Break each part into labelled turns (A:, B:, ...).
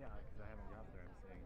A: Yeah, because I haven't got there. I'm saying.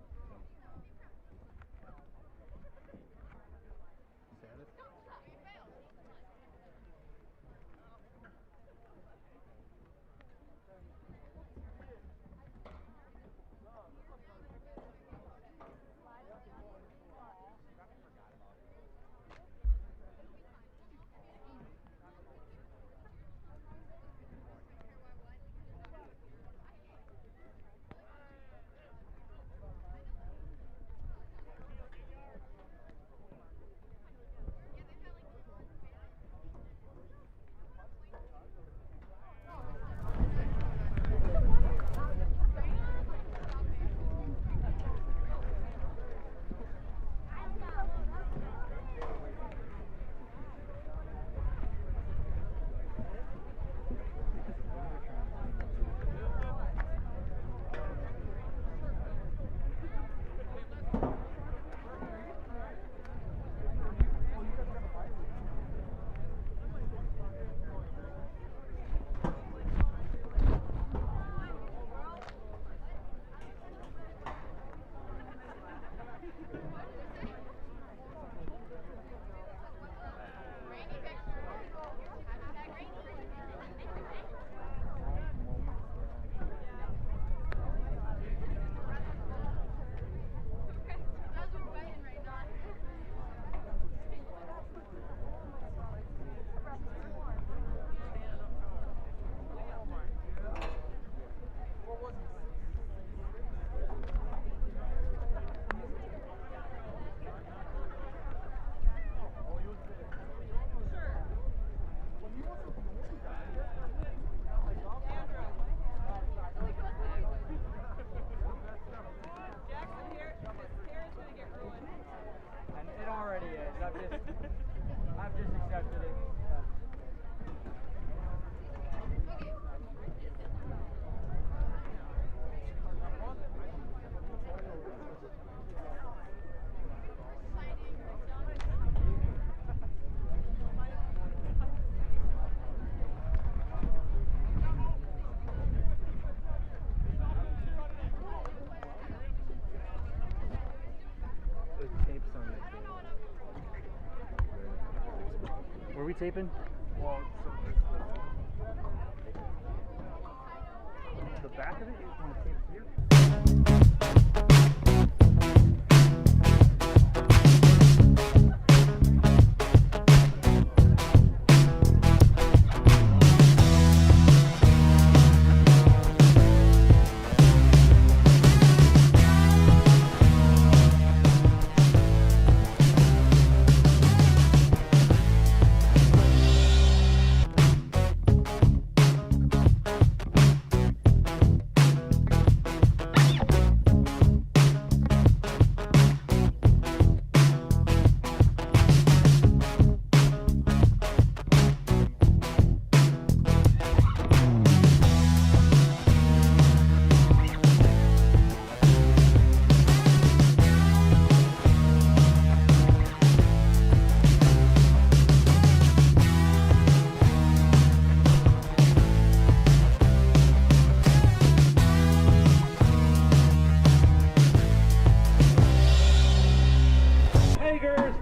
A: Status?
B: I've just accepted it.
A: Were we taping?
C: Well, so the back of it, you want to tape here?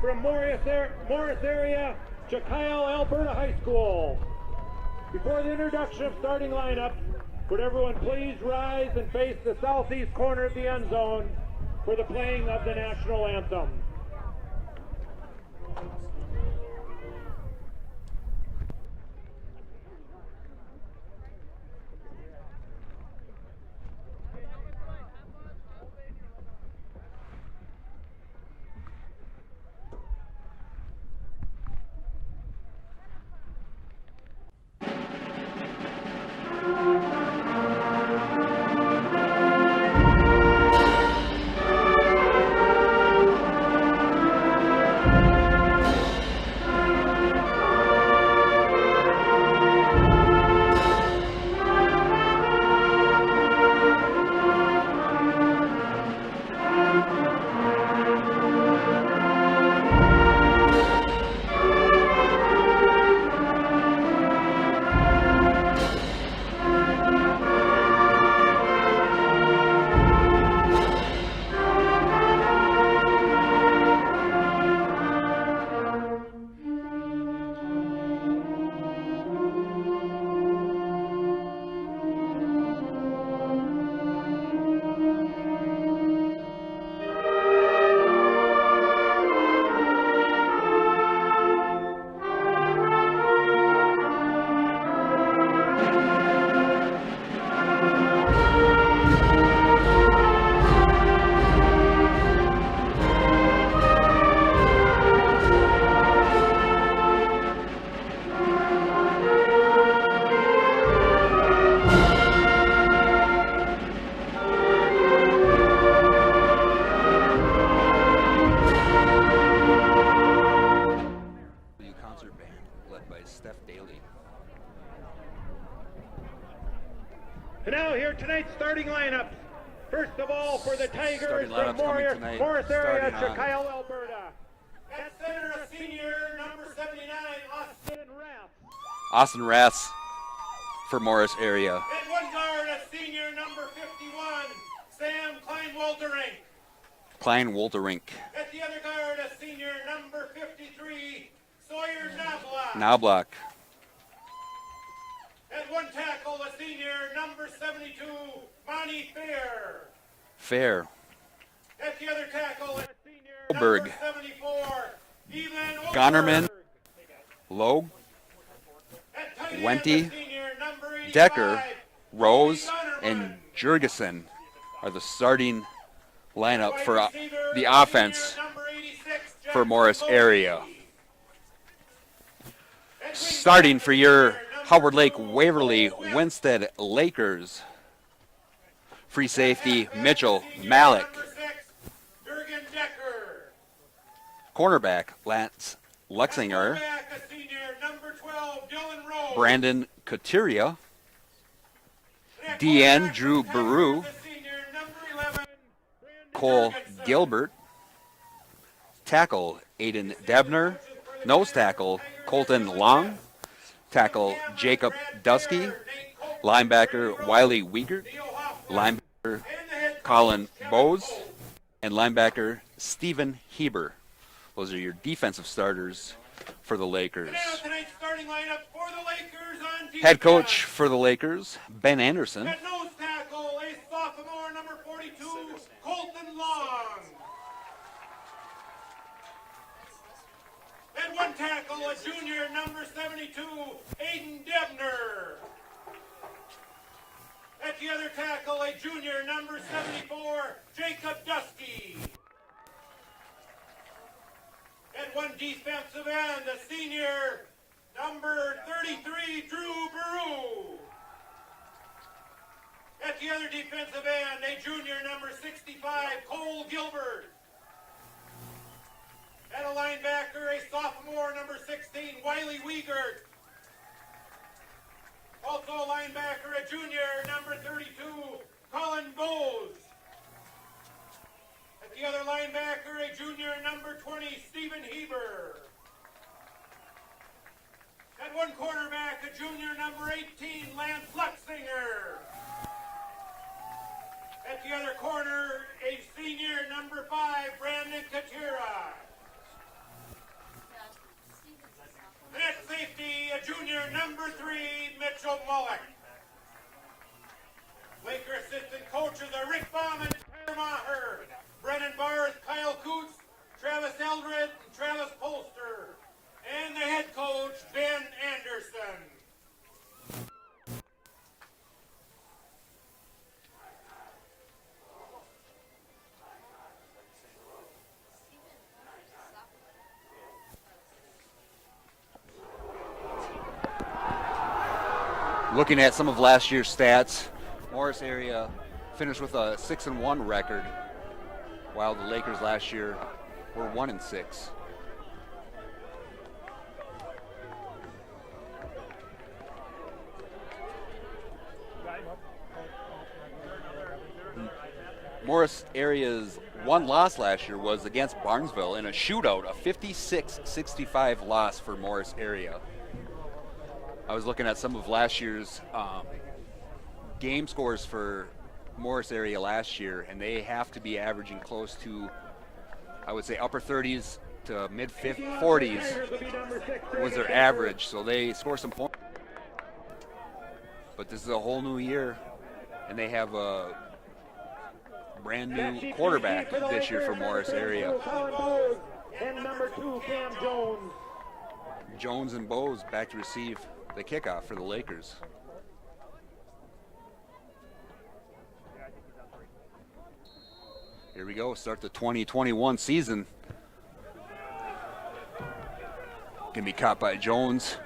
D: From Morris area, Chicyle, Alberta High School. Before the introduction of starting lineup, would everyone please rise and face the southeast corner of the end zone for the playing of the national anthem. First of all, for the Tigers
E: Starting
D: from
E: lineups coming
D: Morris,
E: tonight,
D: Morris area,
E: starting on-
D: Chicago, Alberta. At center, a senior, number 79, Austin Rath.
E: Austin Raths for Morris area.
D: At one guard, a senior, number 51, Sam Klein-Wolterink.
E: Klein Wolterink.
D: At the other guard, a senior, number 53, Sawyer Knobloch.
E: Knobloch.
D: At one tackle, a senior, number 72, Monty Fair.
E: Fair.
D: At the other tackle, a senior,
E: Oberg.
D: number 74, Evan Oberg.
E: Gonnerman. Logue.
D: At tight end,
E: Wente,
D: a senior, number 85,
E: Decker, Rose,
D: Gonnerman.
E: and Jurgensen are the starting lineup
D: Wide
E: for
D: receiver,
E: the
D: a
E: offense
D: senior, number 86,
E: for
D: Jack
E: Morris
D: Bowie.
E: area.
D: At wing
E: Starting
D: back,
E: for
D: a
E: your
D: senior, number
E: Howard Lake
D: 2,
E: Waverly
D: Will
E: Winstead Lakers. Free safety
D: At
E: Mitchell
D: senior,
E: Malik.
D: number 6, Jurgen Decker.
E: Cornerback Lance Lexinger.
D: Back, a senior, number 12, Dylan Rose.
E: Brandon Coteria.
D: At
E: DN
D: quarterback
E: Drew
D: for
E: Baru.
D: Tigers, a senior, number 11, Brandon
E: Cole
D: Jurgensen.
E: Gilbert. Tackle Aiden Debner. Nose tackle Colton Long. Tackle Jacob Dusky. Linebacker Wiley Wiegert. Linebacker Colin Bose. And linebacker Stephen Heber. Those are your defensive starters for the Lakers.
D: Now tonight's starting lineup for the Lakers on defense.
E: Head coach for the Lakers, Ben Anderson.
D: At nose tackle, a sophomore, number 42, Colton Long. At one tackle, a junior, number 72, Aiden Debner. At the other tackle, a junior, number 74, Jacob Dusky. At one defensive end, a senior, number 33, Drew Baru. At the other defensive end, a junior, number 65, Cole Gilbert. At a linebacker, a sophomore, number 16, Wiley Wiegert. Also a linebacker, a junior, number 32, Colin Bowes. At the other linebacker, a junior, number 20, Stephen Heber. At one cornerback, a junior, number 18, Lance Lexinger. At the other corner, a senior, number 5, Brandon Katira. At safety, a junior, number 3, Mitchell Mullock. Laker assistant coaches are Rick Baum and Tyler Maher, Brennan Barth, Kyle Coots, Travis Eldred, and Travis Polster. And the head coach, Ben Anderson.
E: Looking at some of last year's stats, Morris area finished with a 6-1 record, while the Lakers last year were 1-6. Morris area's one loss last year was against Barnesville in a shootout, a 56-65 loss for Morris area. I was looking at some of last year's game scores for Morris area last year, and they have to be averaging close to, I would say, upper 30s to mid 40s was their average, so they score some points. But this is a whole new year, and they have a brand new quarterback this year for Morris area.
D: And number 2, Cam Jones.
E: Jones and Bowes back to receive the kickoff for the Lakers. Here we go, start the 2021 season. Gonna be caught by Jones.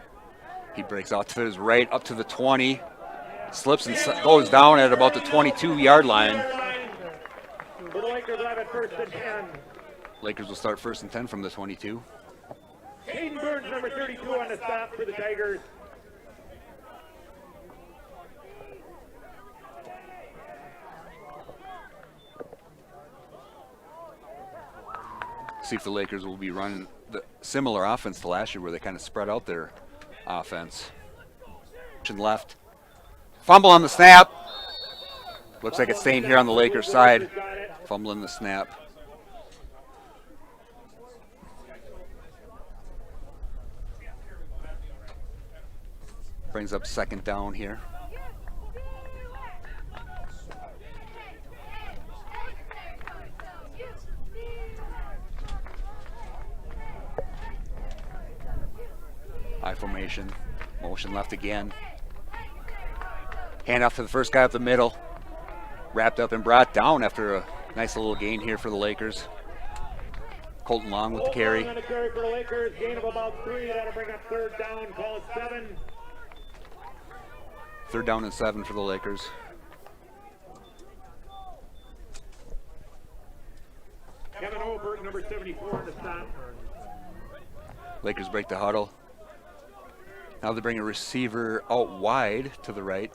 E: He breaks out to his right, up to the 20. Slips and goes down at about the 22-yard line.
D: For the Lakers, have it 1st and 10.
E: Lakers will start 1st and 10 from the 22.
D: Hayden Burns, number 32, on the stop for the Tigers.
E: See if the Lakers will be running the similar offense to last year where they kind of spread out their offense. Left. Fumble on the snap. Looks like it's staying here on the Lakers side. Fumbling the snap. Brings up second down here. I formation. Motion left again. Hand off to the first guy up the middle. Wrapped up and brought down after a nice little gain here for the Lakers. Colton Long with the carry.
D: On a carry for the Lakers. Gain of about 3. That'll bring up third down. Call it 7.
E: Third down and 7 for the Lakers.
D: Kevin Oberg, number 74, to stop.
E: Lakers break the huddle. Now they bring a receiver out wide to the right.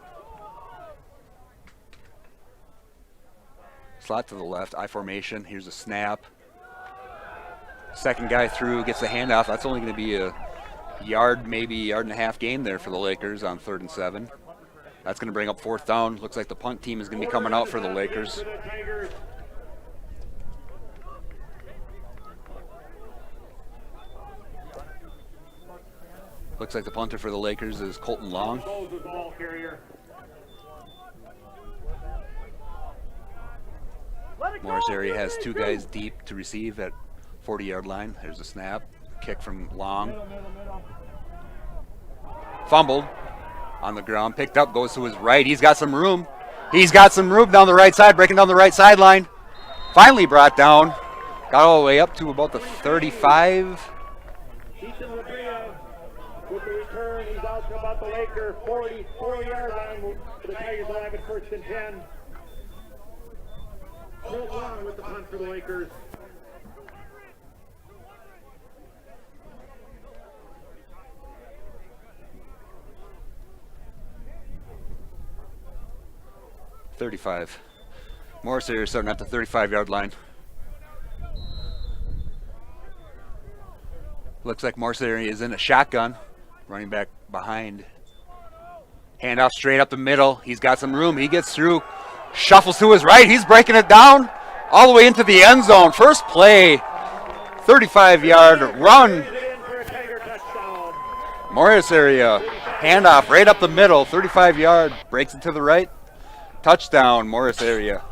E: Slot to the left, I formation. Here's a snap. Second guy through, gets the handoff. That's only going to be a yard, maybe yard and a half gain there for the Lakers on 3rd and 7. That's going to bring up 4th down. Looks like the punt team is going to be coming out for the Lakers. Looks like the punter for the Lakers is Colton Long. Morris area has 2 guys deep to receive at 40-yard line. There's a snap. Kick from Long. Fumbled on the ground. Picked up. Goes to his right. He's got some room. He's got some room down the right side. Breaking down the right sideline. Finally brought down. Got all the way up to about the 35.
D: With the return, he's out to about the Lakers 44-yard line. The Tigers will have it 1st and 10. Colt Long with the punt for the Lakers.
E: .35. Morris area starting at the 35-yard line. Looks like Morris area is in a shotgun. Running back behind. Handoff straight up the middle. He's got some room. He gets through. Shuffles to his right. He's breaking it down all the way into the end zone. First play, 35-yard run. Morris area. Handoff right up the middle. 35-yard. Breaks it to the right. Touchdown, Morris area.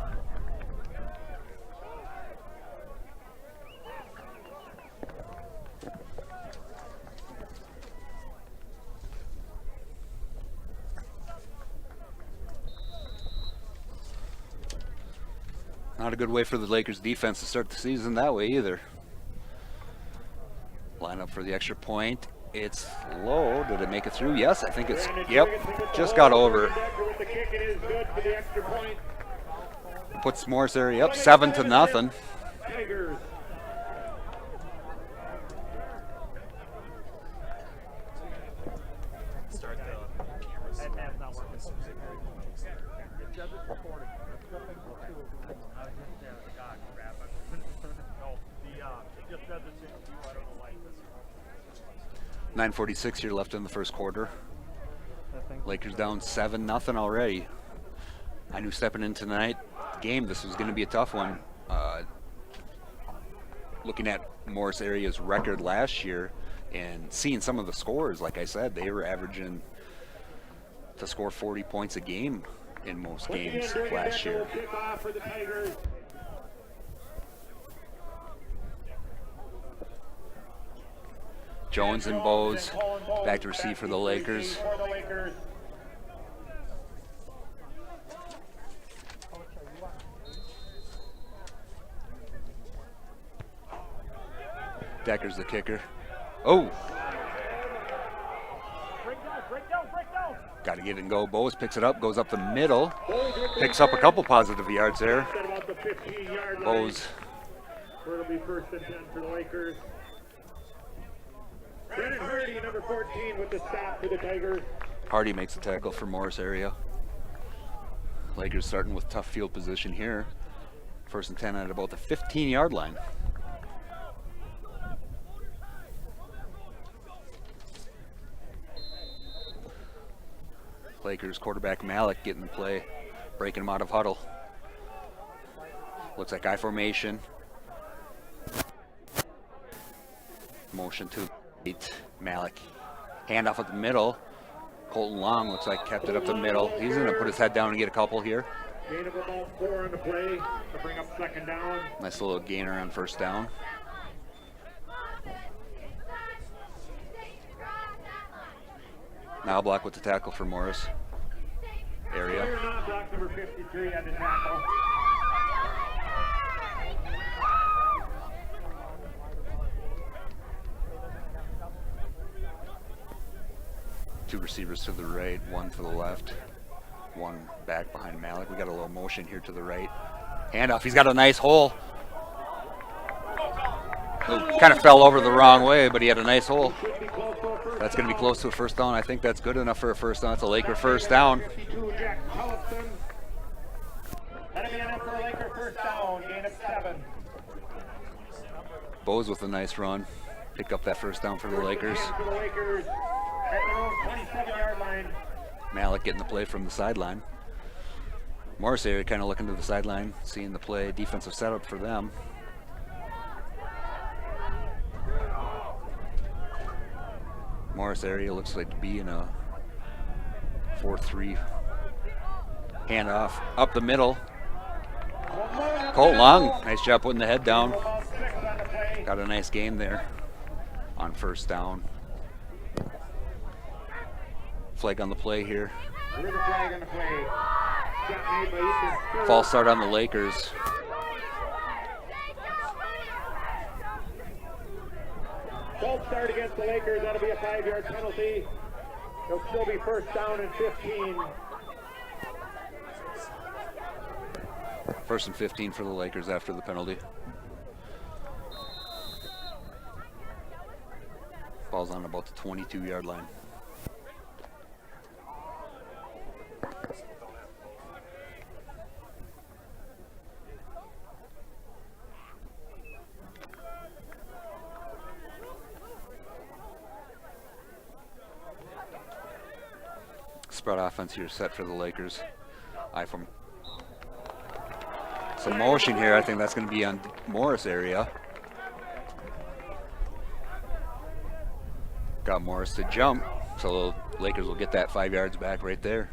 E: Not a good way for the Lakers defense to start the season that way either. Line up for the extra point. It's low. Did it make it through? Yes, I think it's, yep, just got over. Puts Morris area up 7-0. .946 here left in the first quarter. Lakers down 7-0 already. I knew stepping into tonight's game this was going to be a tough one. Looking at Morris area's record last year and seeing some of the scores, like I said, they were averaging to score 40 points a game in most games last year. Jones and Bowes back to receive for the Lakers. Decker's the kicker. Oh! Got to get it and go. Bowes picks it up, goes up the middle, picks up a couple positive yards there. Bowes.
D: It'll be 1st and 10 for the Lakers. Brennan Hardy, number 14, with the stop for the Tigers.
E: Hardy makes a tackle for Morris area. Lakers starting with tough field position here. 1st and 10 at about the 15-yard line. Lakers quarterback Malik getting the play, breaking him out of huddle. Looks like I formation. Motion to 8. Malik. Handoff at the middle. Colton Long looks like kept it up the middle. He's going to put his head down and get a couple here.
D: Gain of about 4 on the play to bring up second down.
E: Nice little gainer on first down. Now block with the tackle for Morris area.
D: Player not block number 53 on the tackle.
E: Two receivers to the right, one to the left, one back behind Malik. We got a little motion here to the right. Handoff, he's got a nice hole. Kind of fell over the wrong way, but he had a nice hole. That's going to be close to a first down. I think that's good enough for a first down. It's a Laker first down.
D: That'll be enough for a Laker first down, gain of 7.
E: Bose with a nice run. Pick up that first down for the Lakers.
D: For the Lakers at their own 27-yard line.
E: Malik getting the play from the sideline. Morris area kind of looking to the sideline, seeing the play. Defensive setup for them. Morris area looks like to be in a 4-3 handoff up the middle. Colt Long, nice job putting the head down. Got a nice gain there on first down. Flag on the play here.
D: Flag on the play. Shot made by Ethan.
E: False start on the Lakers.
D: False start against the Lakers. That'll be a 5-yard penalty. It'll still be first down and 15.
E: First and 15 for the Lakers after the penalty. Ball's on about the 22-yard line. Spread offense here set for the Lakers. From some motion here. I think that's going to be on Morris area. Got Morris to jump, so the Lakers will get that 5 yards back right there.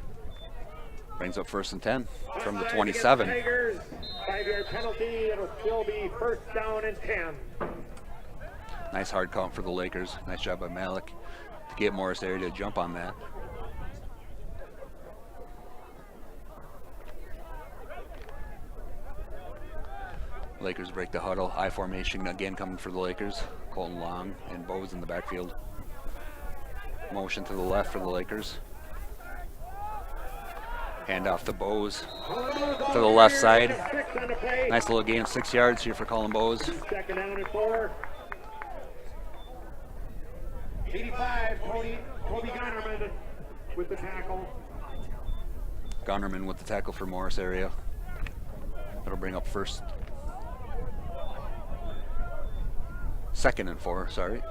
E: Brings up first and 10 from the 27.
D: 5-yard penalty. It'll still be first down and 10.
E: Nice hard count for the Lakers. Nice job by Malik to get Morris area to jump on that. Lakers break the huddle. I formation again coming for the Lakers. Colton Long and Bose in the backfield. Motion to the left for the Lakers. Hand off to Bose to the left side. Nice little gain of 6 yards here for Colin Bose.
D: Second down and 4. 85, Toby Gunnerman with the tackle.
E: Gunnerman with the tackle for Morris area. That'll bring up second and 4, sorry.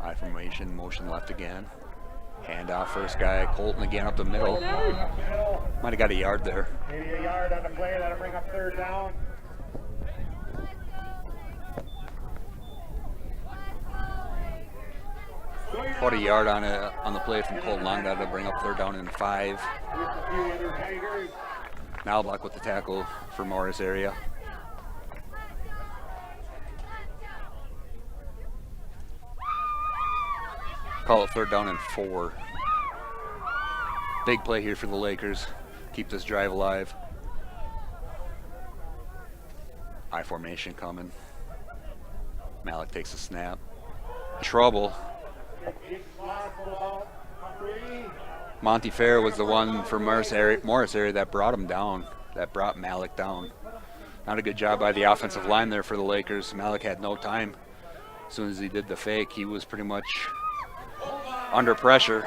E: I formation, motion left again. Hand off first guy, Colton again up the middle. Might have got a yard there.
D: Maybe a yard on the play, that'll bring up third down.
E: About a yard on the play from Colton Long. That'll bring up third down and 5. Now block with the tackle for Morris area. Call it third down and 4. Big play here for the Lakers. Keep this drive alive. I formation coming. Malik takes a snap. Trouble. Monty Fair was the one for Morris area that brought him down, that brought Malik down. Not a good job by the offensive line there for the Lakers. Malik had no time. As soon as he did the fake, he was pretty much under pressure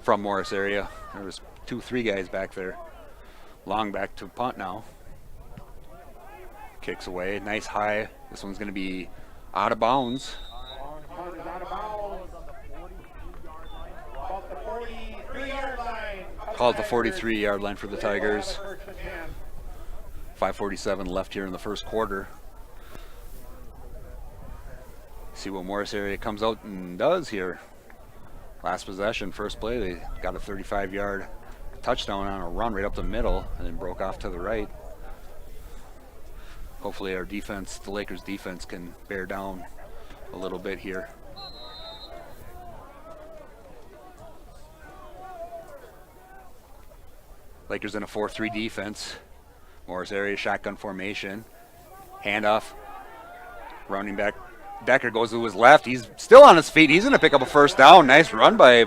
E: from Morris area. There was 2-3 guys back there. Long back to punt now. Kicks away, nice high. This one's going to be out of bounds. Call it the 43-yard line for the Tigers. 5:47 left here in the first quarter. See what Morris area comes out and does here. Last possession, first play, they got a 35-yard touchdown on a run right up the middle and then broke off to the right. Hopefully our defense, the Lakers defense, can bear down a little bit here. Lakers in a 4-3 defense. Morris area shotgun formation. Handoff. Running back Decker goes to his left. He's still on his feet. He's going to pick up a first down. Nice run by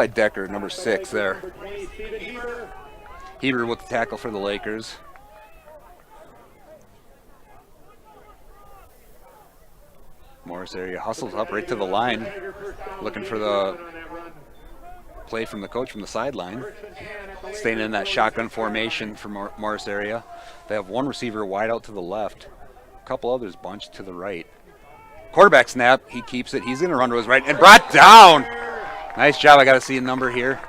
E: Decker, number 6 there. Heber with the tackle for the Lakers. Morris area hustles up right to the line, looking for the play from the coach from the sideline. Staying in that shotgun formation for Morris area. They have one receiver wide out to the left. A couple others bunched to the right. Quarterback snap, he keeps it. He's going to run to his right and brought down. Nice job. I got to see a number here.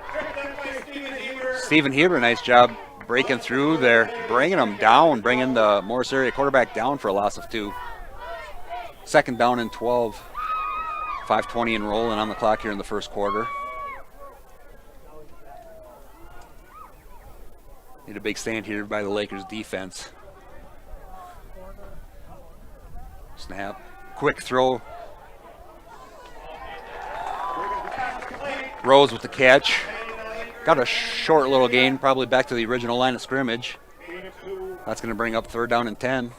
E: Stephen Heber, nice job breaking through there, bringing him down, bringing the Morris area quarterback down for a loss of 2. Second down and 12. 5:20 and rolling on the clock here in the first quarter. Need a big stand here by the Lakers defense. Snap. Quick throw. Rose with the catch. Got a short little gain, probably back to the original line of scrimmage. That's going to bring up third down and 10.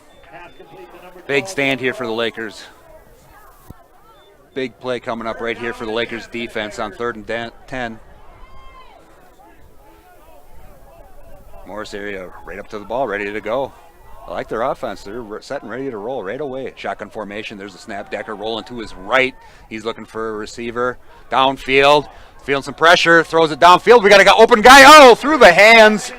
E: Big stand here for the Lakers. Big play coming up right here for the Lakers defense on third and 10. Morris area right up to the ball, ready to go. I like their offense. They're set and ready to roll right away. Shotgun formation. There's a snap. Decker rolling to his right. He's looking for a receiver. Downfield. Feeling some pressure. Throws it downfield. We got an open guy. Oh, through the hands.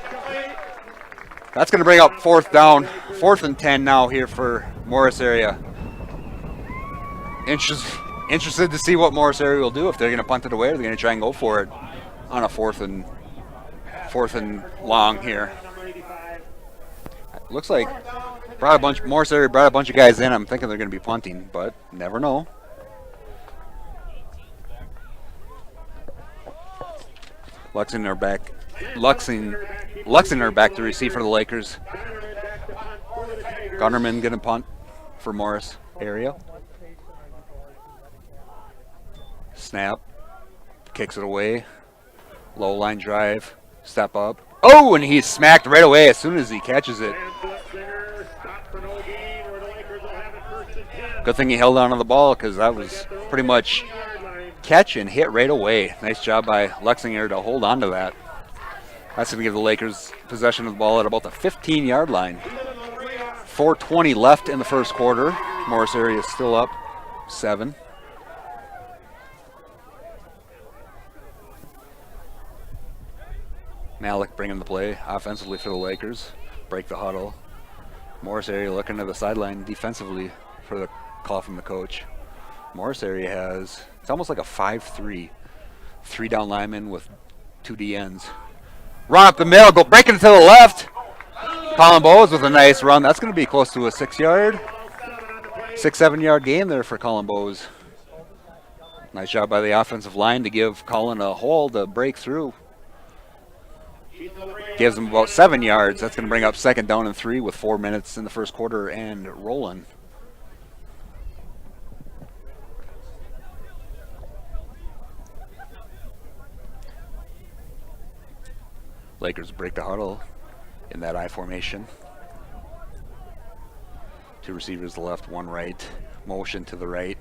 E: That's going to bring up fourth down. 4th and 10 now here for Morris area. Interested to see what Morris area will do. If they're going to punt it away or they're going to try and go for it on a fourth and long here. Looks like Morris area brought a bunch of guys in. I'm thinking they're going to be punting, but never know. Luxinger back to receive for the Lakers. Gunnerman going to punt for Morris area. Snap. Kicks it away. Low line drive. Step up. Oh, and he's smacked right away as soon as he catches it. Good thing he held on to the ball because that was pretty much catch and hit right away. Nice job by Luxinger to hold on to that. That's going to give the Lakers possession of the ball at about the 15-yard line. 4:20 left in the first quarter. Morris area is still up 7. Malik bringing the play offensively for the Lakers. Break the huddle. Morris area looking to the sideline defensively for the call from the coach. Morris area has, it's almost like a 5-3. 3 down linemen with 2 DNs. Run up the middle, go breaking it to the left. Colin Bowes with a nice run. That's going to be close to a 6-7 yard gain there for Colin Bowes. Nice job by the offensive line to give Colin a hole to break through. Gives him about 7 yards. That's going to bring up second down and 3 with 4 minutes in the first quarter and rolling. Lakers break the huddle in that I formation. 2 receivers to the left, 1 right. Motion to the right.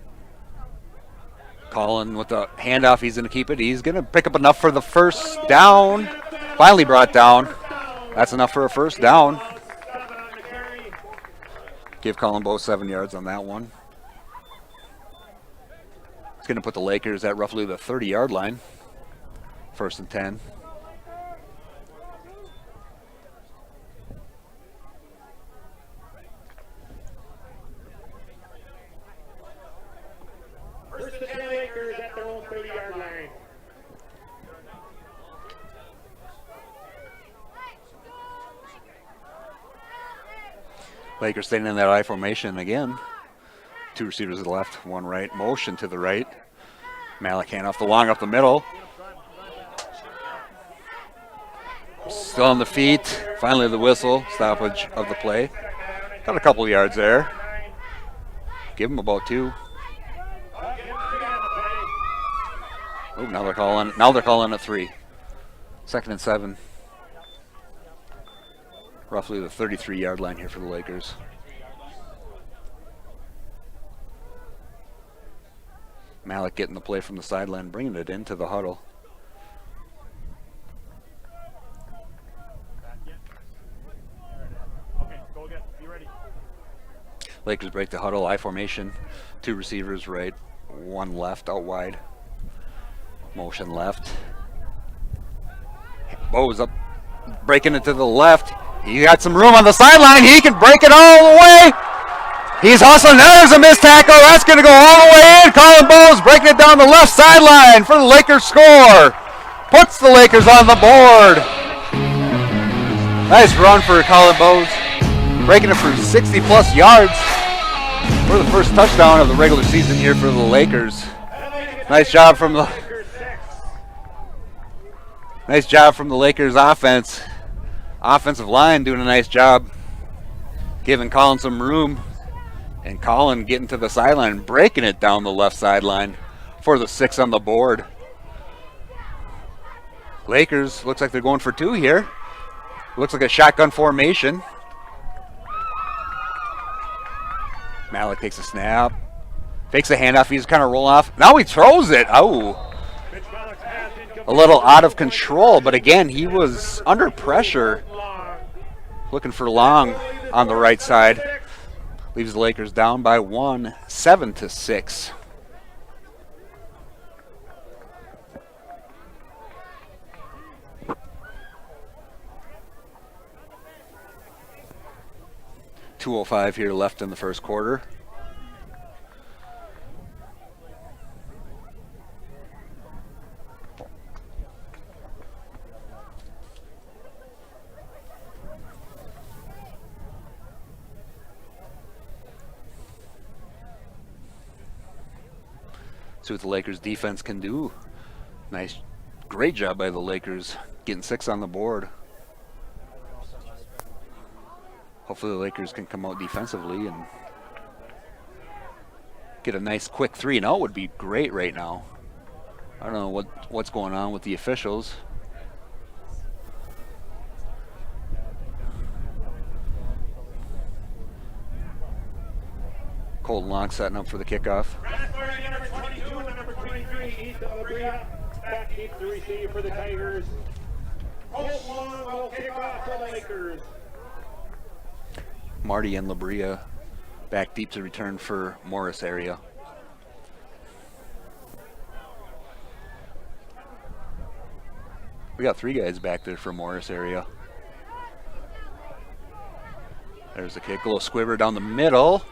E: Colin with the handoff. He's going to keep it. He's going to pick up enough for the first down. Finally brought down. That's enough for a first down. Give Colin Bowe 7 yards on that one. It's going to put the Lakers at roughly the 30-yard line. 1st and 10. Lakers staying in that I formation again. 2 receivers to the left, 1 right. Motion to the right. Malik hand off the long up the middle. Still on the feet. Finally the whistle. Stoppage of the play. Got a couple yards there. Give him about 2. Oh, now they're calling it 3. 2nd and 7. Roughly the 33-yard line here for the Lakers. Malik getting the play from the sideline, bringing it into the huddle.
D: Okay, go again. Be ready.
E: Lakers break the huddle, I formation. 2 receivers right, 1 left out wide. Motion left. Bo's up, breaking it to the left. He got some room on the sideline. He can break it all the way. He's hustling. There's a missed tackle. That's going to go all the way in. Colin Bowes breaking it down the left sideline for the Lakers score. Puts the Lakers on the board. Nice run for Colin Bowes. Breaking it for 60-plus yards for the first touchdown of the regular season here for the Lakers. Nice job from the Lakers offense. Offensive line doing a nice job giving Colin some room. And Colin getting to the sideline, breaking it down the left sideline for the 6 on the board. Lakers, looks like they're going for 2 here. Looks like a shotgun formation. Malik takes a snap. Fakes a handoff, he's kind of rolling off. Now he throws it. Oh. A little out of control, but again, he was under pressure. Looking for long on the right side. Leaves the Lakers down by 1, 7-6. .205 here left in the first quarter. See what the Lakers defense can do. Great job by the Lakers getting 6 on the board. Hopefully the Lakers can come out defensively and get a nice quick 3-and-out would be great right now. I don't know what's going on with the officials. Colton Long setting up for the kickoff.
D: Number 22 and number 23, HLWW back deep to receive for the Tigers. Colton Long will kick off for the Lakers.
E: Marty and Labria back deep to return for Morris area. We got 3 guys back there for Morris area. There's the kick, a little squibber down the middle.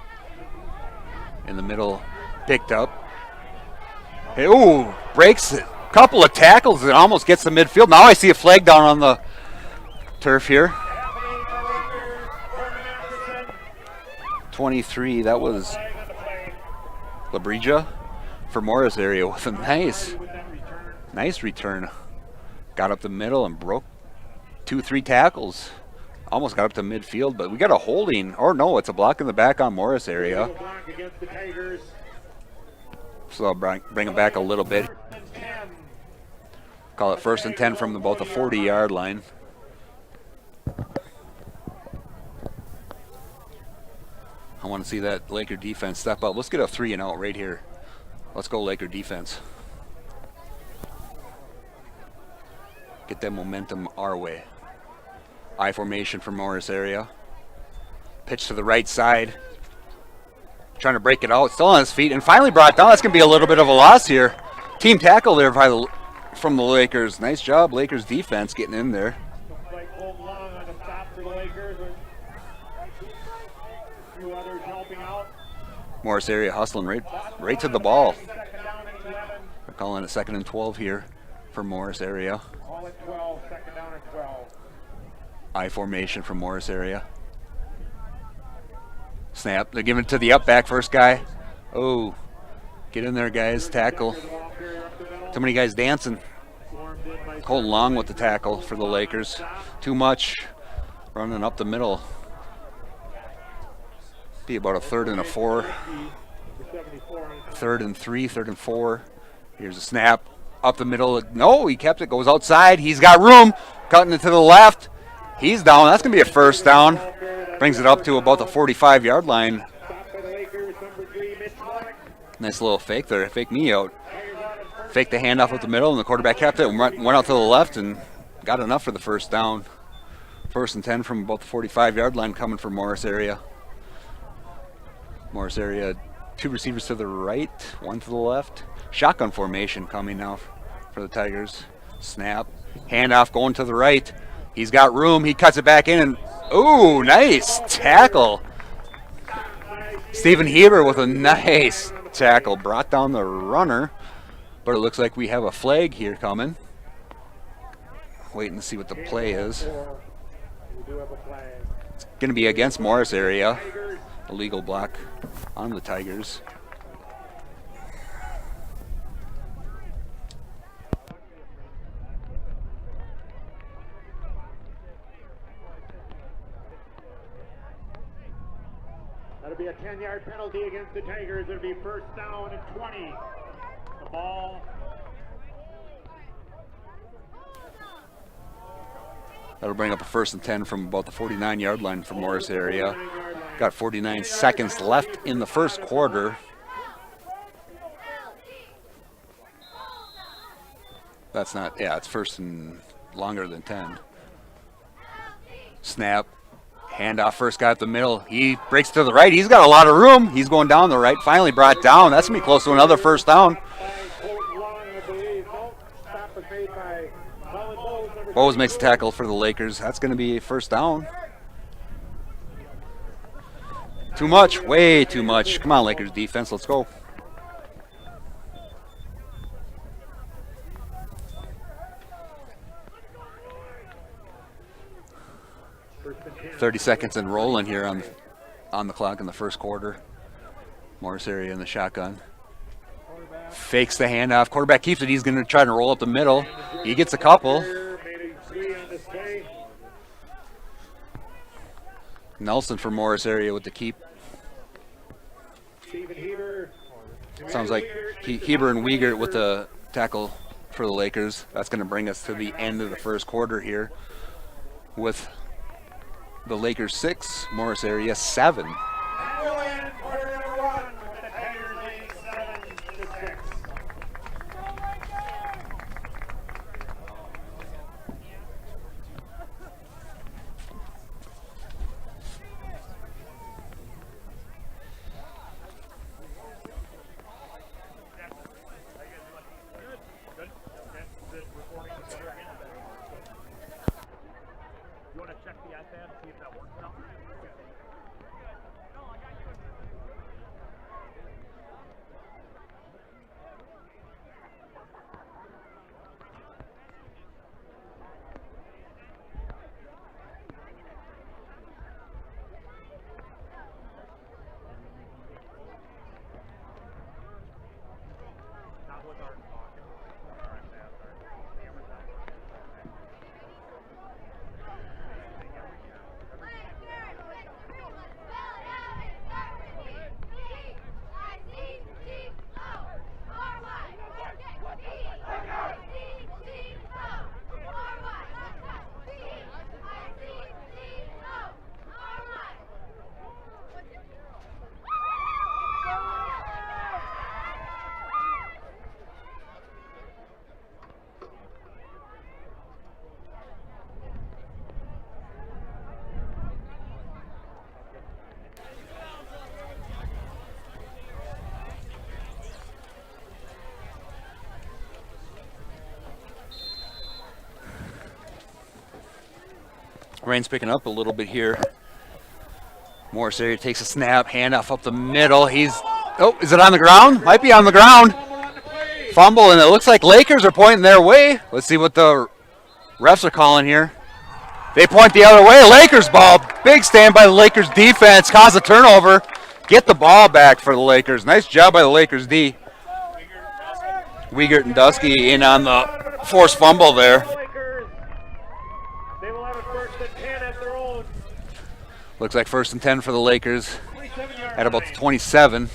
E: In the middle, picked up. Hey, ooh, breaks it. Couple of tackles and almost gets the midfield. Now I see a flag down on the turf here. 23, that was Labrija for Morris area with a nice return. Got up the middle and broke 2-3 tackles. Almost got up to midfield, but we got a holding, or no, it's a block in the back on Morris area. So I'll bring it back a little bit. Call it 1st and 10 from about the 40-yard line. I want to see that Laker defense step up. Let's get a 3-and-out right here. Let's go Laker defense. Get that momentum our way. I formation for Morris area. Pitch to the right side. Trying to break it out. Still on his feet and finally brought down. That's going to be a little bit of a loss here. Team tackle there from the Lakers. Nice job, Lakers defense getting in there. Morris area hustling right to the ball. They're calling it 2nd and 12 here for Morris area. I formation from Morris area. Snap. They're giving it to the up back first guy. Oh, get in there, guys. Tackle. Too many guys dancing. Holding long with the tackle for the Lakers. Too much. Running up the middle. Be about a 3rd and a 4. 3rd and 3, 3rd and 4. Here's a snap. Up the middle. No, he kept it. Goes outside. He's got room. Cutting it to the left. He's down. That's going to be a first down. Brings it up to about the 45-yard line. Nice little fake there. Fake me out. Fake the handoff up the middle, and the quarterback kept it and went out to the left and got enough for the first down. 1st and 10 from about the 45-yard line coming from Morris area. Morris area, 2 receivers to the right, 1 to the left. Shotgun formation coming now for the Tigers. Snap. Handoff going to the right. He's got room. He cuts it back in. And ooh, nice tackle. Stephen Heber with a nice tackle. Brought down the runner. But it looks like we have a flag here coming. Waiting to see what the play is. It's going to be against Morris area. Illegal block on the Tigers.
D: That'll be a 10-yard penalty against the Tigers. It'll be 1st down and 20. The ball.
E: That'll bring up a 1st and 10 from about the 49-yard line for Morris area. Got 49 seconds left in the first quarter. That's not, yeah, it's 1st and longer than 10. Snap. Handoff, first guy up the middle. He breaks to the right. He's got a lot of room. He's going down the right. Finally brought down. That's going to be close to another first down. Bowes makes a tackle for the Lakers. That's going to be first down. Too much. Way too much. Come on, Lakers defense. Let's go. 30 seconds and rolling here on the clock in the first quarter. Morris area in the shotgun. Fakes the handoff. Quarterback keeps it. He's going to try to roll up the middle. He gets a couple. Nelson for Morris area with the keep. Sounds like Heber and Wiegert with the tackle for the Lakers. That's going to bring us to the end of the first quarter here with the Lakers 6, Morris area 7. Rain's picking up a little bit here. Morris area takes a snap, handoff up the middle. Oh, is it on the ground? Might be on the ground. Fumble, and it looks like Lakers are pointing their way. Let's see what the refs are calling here. They point the other way. Lakers ball. Big stand by the Lakers defense. Cause a turnover. get the ball back for the Lakers. Nice job by the Lakers D. Wiegert and Dusky in on the forced fumble there.
D: They will have it first and 10 at their own.
E: Looks like 1st and 10 for the Lakers at about the 27.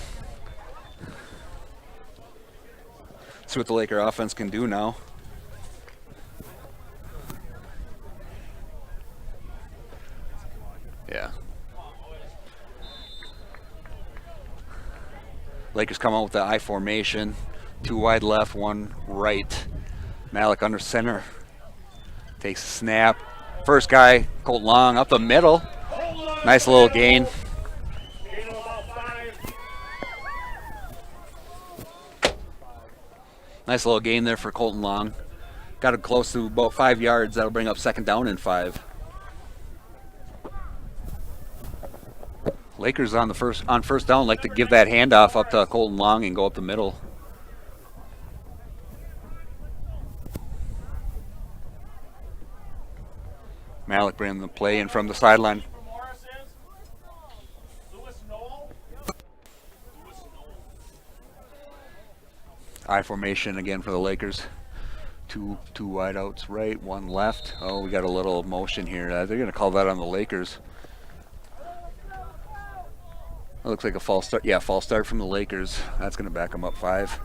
E: See what the Laker offense can do now. Yeah. Lakers come out with the I formation. 2 wide left, 1 right. Malik under center. Takes a snap. First guy, Colt Long, up the middle. Nice little gain. Nice little gain there for Colton Long. Got it close to about 5 yards. That'll bring up 2nd down and 5. Lakers on first down like to give that handoff up to Colton Long and go up the middle. Malik bringing the play in from the sideline. I formation again for the Lakers. Two wideouts right, 1 left. Oh, we got a little motion here. They're going to call that on the Lakers. It looks like a false start. Yeah, false start from the Lakers. That's going to back them up 5.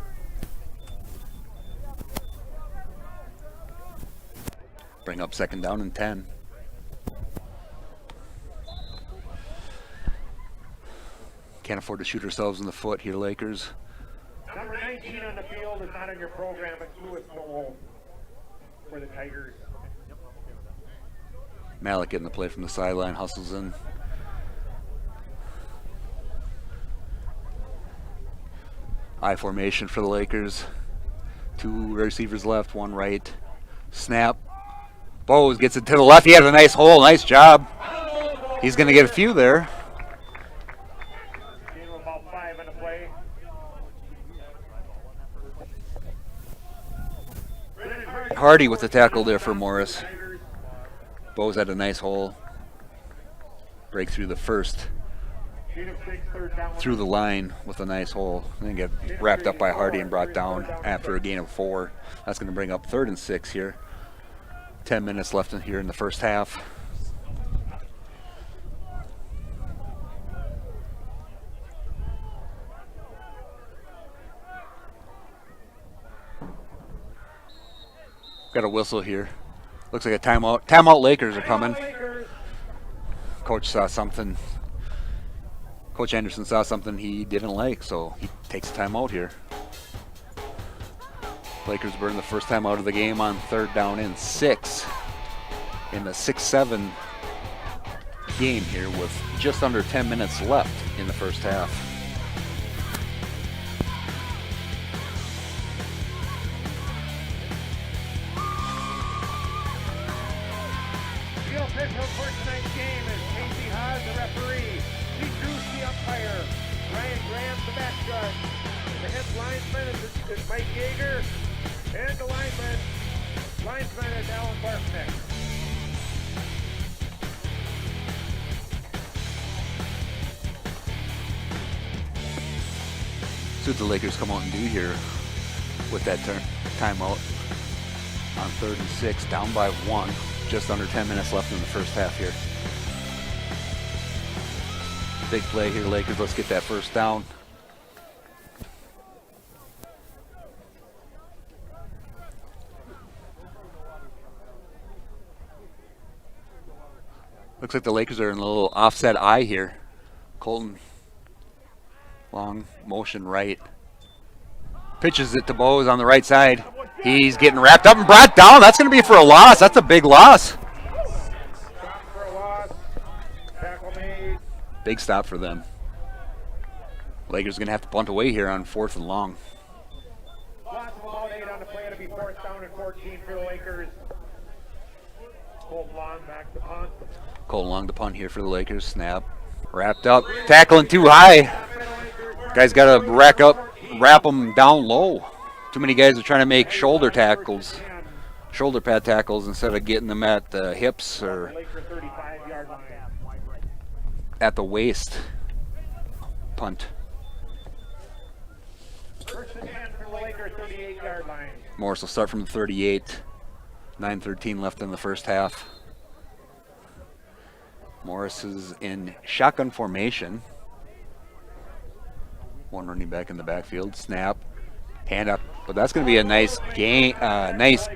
E: Bring up 2nd down and 10. Can't afford to shoot ourselves in the foot here, Lakers.
D: Number 19 on the field is not in your program. It's Lewis Noel for the Tigers.
E: Malik getting the play from the sideline, hustles in. I formation for the Lakers. 2 receivers left, 1 right. Snap. Bowes gets it to the left. He had a nice hole. Nice job. He's going to get a few there.
D: About 5 in the play.
E: Hardy with the tackle there for Morris. Bowes had a nice hole. Break through the first. Through the line with a nice hole. Then get wrapped up by Hardy and brought down after a gain of 4. That's going to bring up 3rd and 6 here. 10 minutes left in here in the first half. Got a whistle here. Looks like a timeout. Timeout Lakers are coming. Coach saw something. Coach Anderson saw something he didn't like, so he takes a timeout here. Lakers burn the first time out of the game on 3rd down and 6 in the 6-7 game here with just under 10 minutes left in the first half.
D: The official for tonight's game is Casey Haas, the referee. Pete Bruce, the umpire. Ryan Graham, the back judge. The head linesman is Mike Yeager. And the linesman is Alan Barkneck.
E: See what the Lakers come out and do here with that timeout on 3rd and 6, down by 1. Just under 10 minutes left in the first half here. Big play here, Lakers. Let's get that first down. Looks like the Lakers are in a little offset eye here. Colton, long motion right. Pitches it to Bowes on the right side. He's getting wrapped up and brought down. That's going to be for a loss. That's a big loss.
D: Stop for a loss. Tackle made.
E: Big stop for them. Lakers are going to have to punt away here on 4th and long.
D: Loss of about 8 on the play. It'll be 4th down and 14 for the Lakers. Colt Long back to punt.
E: Colton Long to punt here for the Lakers. Snap. Wrapped up. Tackling too high. Guys got to wrap them down low. Too many guys are trying to make shoulder tackles, shoulder pad tackles, instead of getting them at the hips or at the waist. punt.
D: First and 10 from the Lakers 38-yard line.
E: Morris will start from the 38. 9:13 left in the first half. Morris is in shotgun formation. One running back in the backfield. Snap, hand up, but that's going to be a nice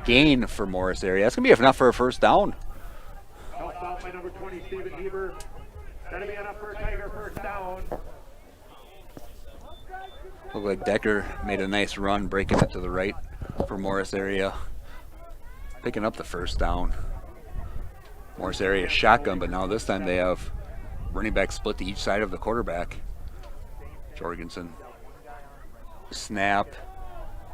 E: gain for Morris area. That's going to be enough for a first down.
D: Helped out by number 20, Steven Heber. That'll be enough for a Tiger first down.
E: Looked like Decker made a nice run, breaking it to the right for Morris area, picking up the first down. Morris area shotgun, but now this time they have running back split to each side of the quarterback. Jorgensen. Snap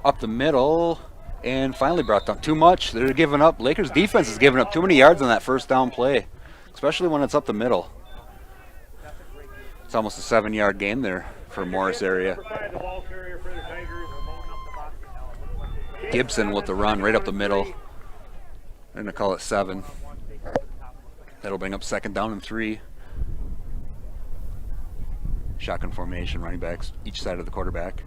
E: up the middle and finally brought down. Too much. They're giving up. Lakers defense is giving up too many yards on that first down play, especially when it's up the middle. It's almost a 7-yard gain there for Morris area. Gibson with the run right up the middle. They're going to call it 7. That'll bring up second down and 3. Shotgun formation, running backs each side of the quarterback.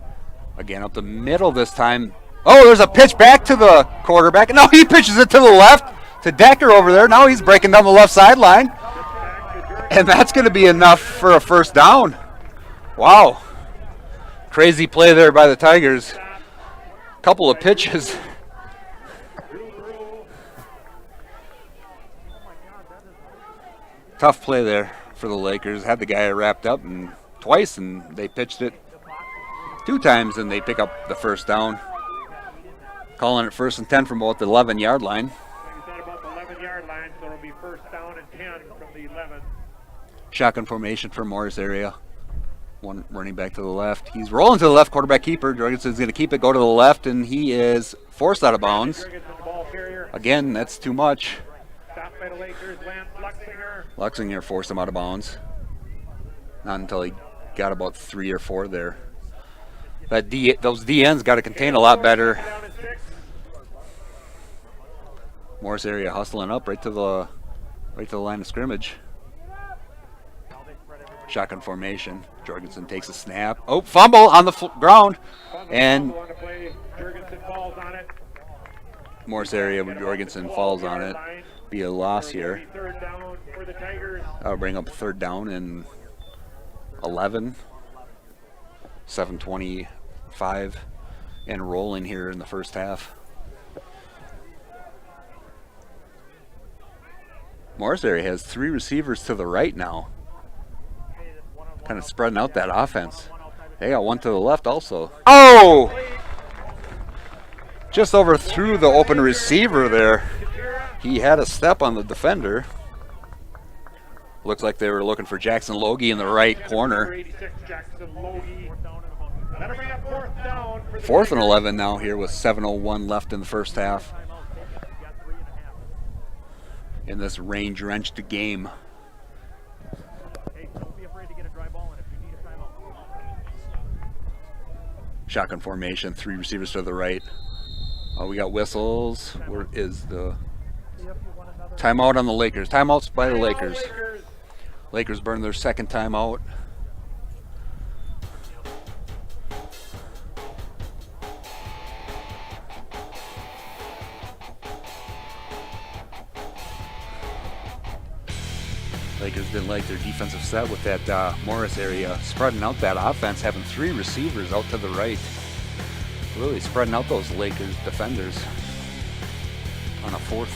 E: Again up the middle this time. Oh, there's a pitch back to the quarterback. No, he pitches it to the left to Decker over there. Now he's breaking down the left sideline. And that's going to be enough for a first down. Wow. Crazy play there by the Tigers. Couple of pitches. Tough play there for the Lakers. Had the guy wrapped up and twice, and they pitched it 2 times, and they pick up the first down. Calling it first and 10 from about the 11-yard line.
D: You said about the 11-yard line, so it'll be first down and 10 from the 11.
E: Shotgun formation for Morris area. One running back to the left. He's rolling to the left, quarterback keeper. Jorgensen's going to keep it, go to the left, and he is forced out of bounds. Again, that's too much.
D: Stopped by the Lakers, Lance Luxinger.
E: Luxinger forced him out of bounds. Not until he got about 3 or 4 there. Those DNs got to contain a lot better. Morris area hustling up right to the line of scrimmage. Shotgun formation. Jorgensen takes a snap. Oh, fumble on the ground, and Morris area when Jorgensen falls on it. Be a loss here. That'll bring up third down and 11. 7:25 and rolling here in the first half. Morris area has 3 receivers to the right now. Kind of spreading out that offense. They got one to the left also. Oh! Just overthrew the open receiver there. He had a step on the defender. Looks like they were looking for Jackson Logie in the right corner. 4th and 11 now here with 7:01 left in the first half. In this rain-drenched game. Shotgun formation, 3 receivers to the right. Oh, we got whistles. Where is the timeout on the Lakers? Timeouts by the Lakers. Lakers burn their second timeout. Lakers didn't like their defensive set with that Morris area, spreading out that offense, having 3 receivers out to the right. Really spreading out those Lakers defenders on a 4th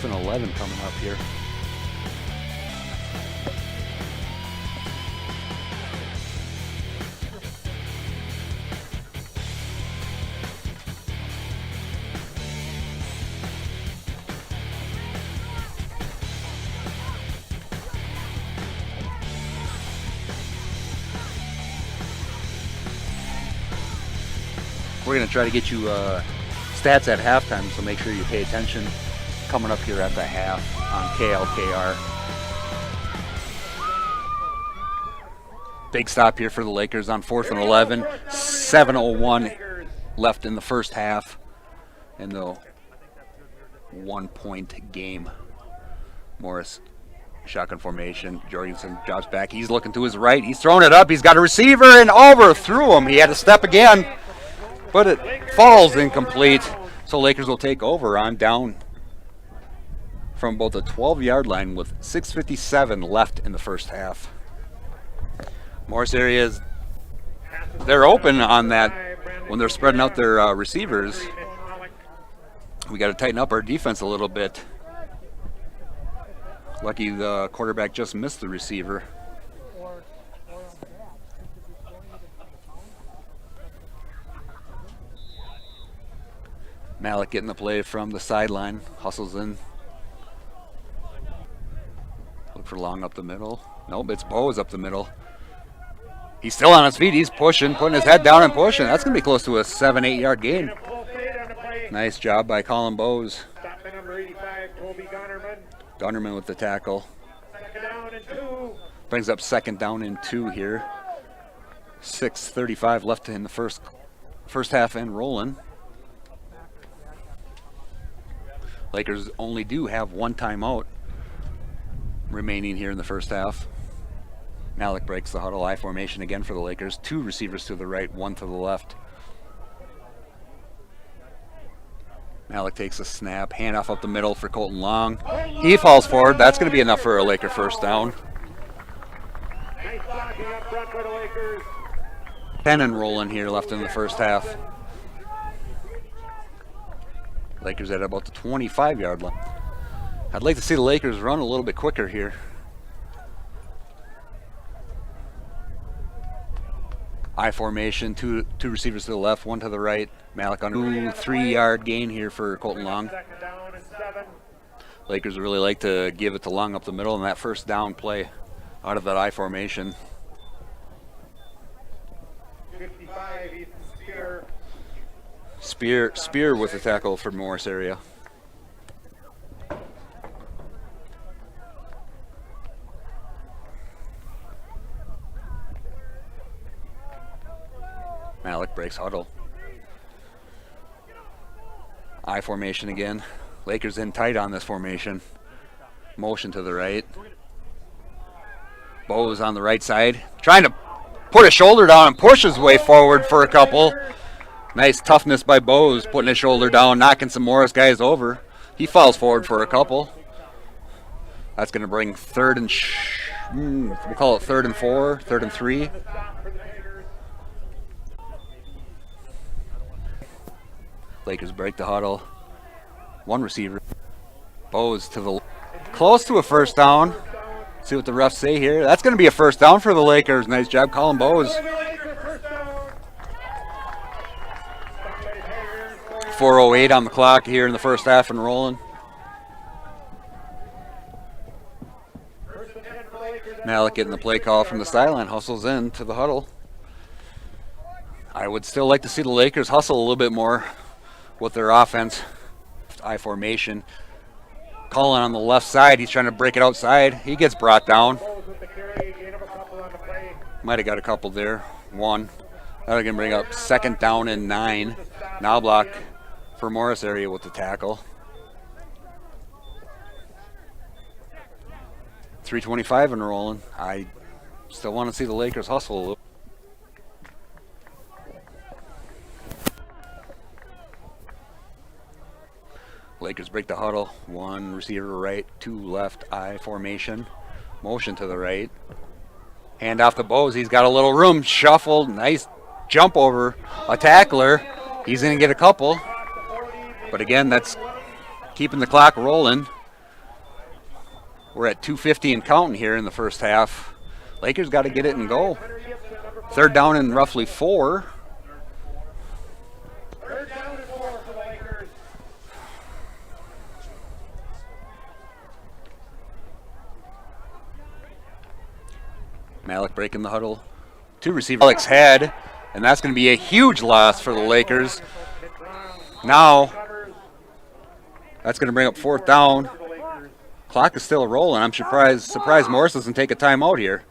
E: and 11 coming up here. We're going to try to get you stats at halftime, so make sure you pay attention coming up here at the half on KLKR. Big stop here for the Lakers on 4th and 11. 7:01 left in the first half in the 1-point game. Morris Shotgun formation. Jorgensen drops back. He's looking to his right. He's throwing it up. He's got a receiver and overthrew him. He had to step again, but it falls incomplete. So Lakers will take over on down from about the 12-yard line with 6:57 left in the first half. Morris area is, they're open on that when they're spreading out their receivers. We got to tighten up our defense a little bit. Lucky the quarterback just missed the receiver. Malik getting the play from the sideline, hustles in. Look for long up the middle. Nope, it's Bowes up the middle. He's still on his feet. He's pushing, putting his head down and pushing. That's going to be close to a 7-8 yard gain. Nice job by Colin Bowes. Gunnerman with the tackle. Brings up 2nd down and 2 here. 6:35 left in the first half and rolling. Lakers only do have 1 timeout remaining here in the first half. Malik breaks the huddle. I formation again for the Lakers. 2 receivers to the right, 1 to the left. Malik takes a snap, handoff up the middle for Colton Long. He falls forward. That's going to be enough for a Laker first down.
D: Nice blocking up front for the Lakers.
E: 10 and rolling here left in the first half. Lakers at about the 25-yard line. I'd like to see the Lakers run a little bit quicker here. I formation, two receivers to the left, 1 to the right. Malik on 2-3 gain here for Colton Long. Lakers really like to give it to Long up the middle in that first down play out of that I formation.
D: 55, Ethan
E: Spear with the tackle for Morris area. Malik breaks huddle. I formation again. Lakers in tight on this formation. Motion to the right. Bowes on the right side. Trying to put a shoulder down and push his way forward for a couple. Nice toughness by Bowes, putting his shoulder down, knocking some Morris guys over. He falls forward for a couple. That's going to bring we'll call it 3rd and 4, 3rd and 3. Lakers break the huddle. 1 receiver. Bowes to the close to a first down. See what the refs say here. That's going to be a first down for the Lakers. Nice job, Colin Bowes. 4:08 on the clock here in the first half and rolling. Malik getting the play call from the sideline, hustles in to the huddle. I would still like to see the Lakers hustle a little bit more with their offense. I formation. Colin on the left side, he's trying to break it outside. He gets brought down. Might have got a couple there. 1. That'll gonna bring up 2nd down and 9. Now block for Morris area with the tackle. 3:25 and rolling. I still want to see the Lakers hustle a little. Lakers break the huddle. 1 receiver right, 2 left. I formation. Motion to the right. Hand off to Bowes. He's got a little room. Shuffle. Nice jump over a tackler. He's going to get a couple. But again, that's keeping the clock rolling. We're at 2:50 and counting here in the first half. Lakers got to get it and go. 3rd down and roughly 4. Malik breaking the huddle. 2 receivers. Malik's head, and that's going to be a huge loss for the Lakers. Now, that's going to bring up 4th down. Clock is still rolling. I'm surprised Morris doesn't take a timeout here.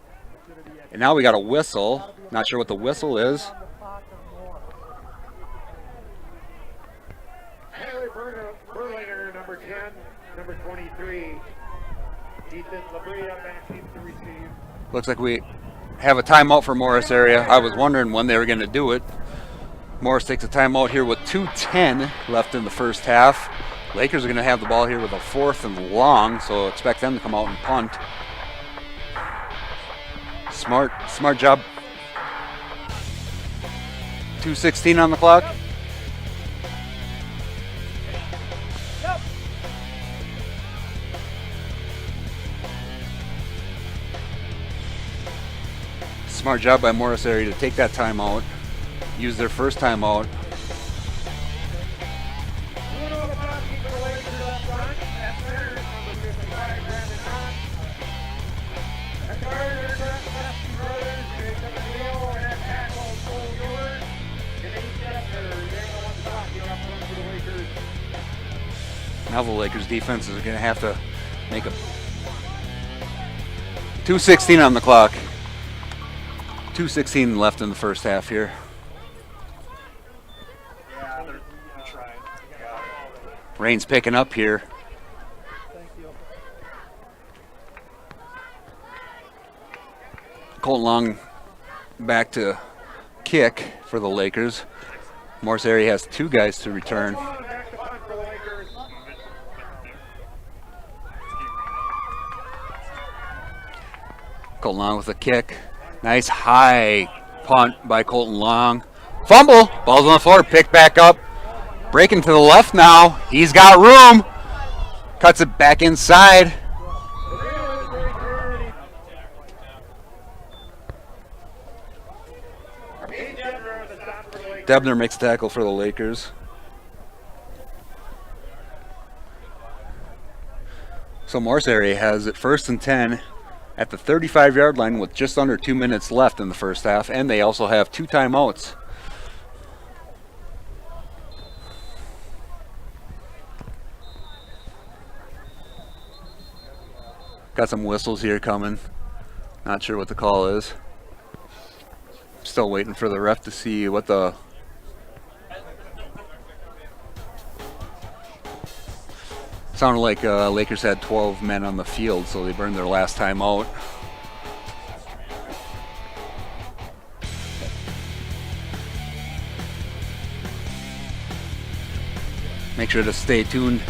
E: And now we got a whistle. Not sure what the whistle is.
D: Berlinger, number 10, number 23. Ethan Labria back team to receive.
E: Looks like we have a timeout for Morris area. I was wondering when they were going to do it. Morris takes a timeout here with 2:10 left in the first half. Lakers are going to have the ball here with a 4th and long, so expect them to come out and punt. Smart job. 2:16 on the clock. Smart job by Morris area to take that timeout. Use their first timeout. Now the Lakers defense is going to have to make a 2:16 on the clock. 2:16 left in the first half here.
D: Yeah, they're trying.
E: Rain's picking up here. Colton Long back to kick for the Lakers. Morris area has 2 guys to return. Colton Long with a kick. Nice high punt by Colton Long. Fumble. Ball's on the floor. Picked back up. Breaking to the left now. He's got room. Cuts it back inside. Debner makes tackle for the Lakers. So Morris area has it 1st and 10 at the 35-yard line with just under 2 minutes left in the first half, and they also have 2 timeouts. Got some whistles here coming. Not sure what the call is. Still waiting for the ref to see what the... Sounded like Lakers had 12 men on the field, so they burned their last time out. Make sure to stay tuned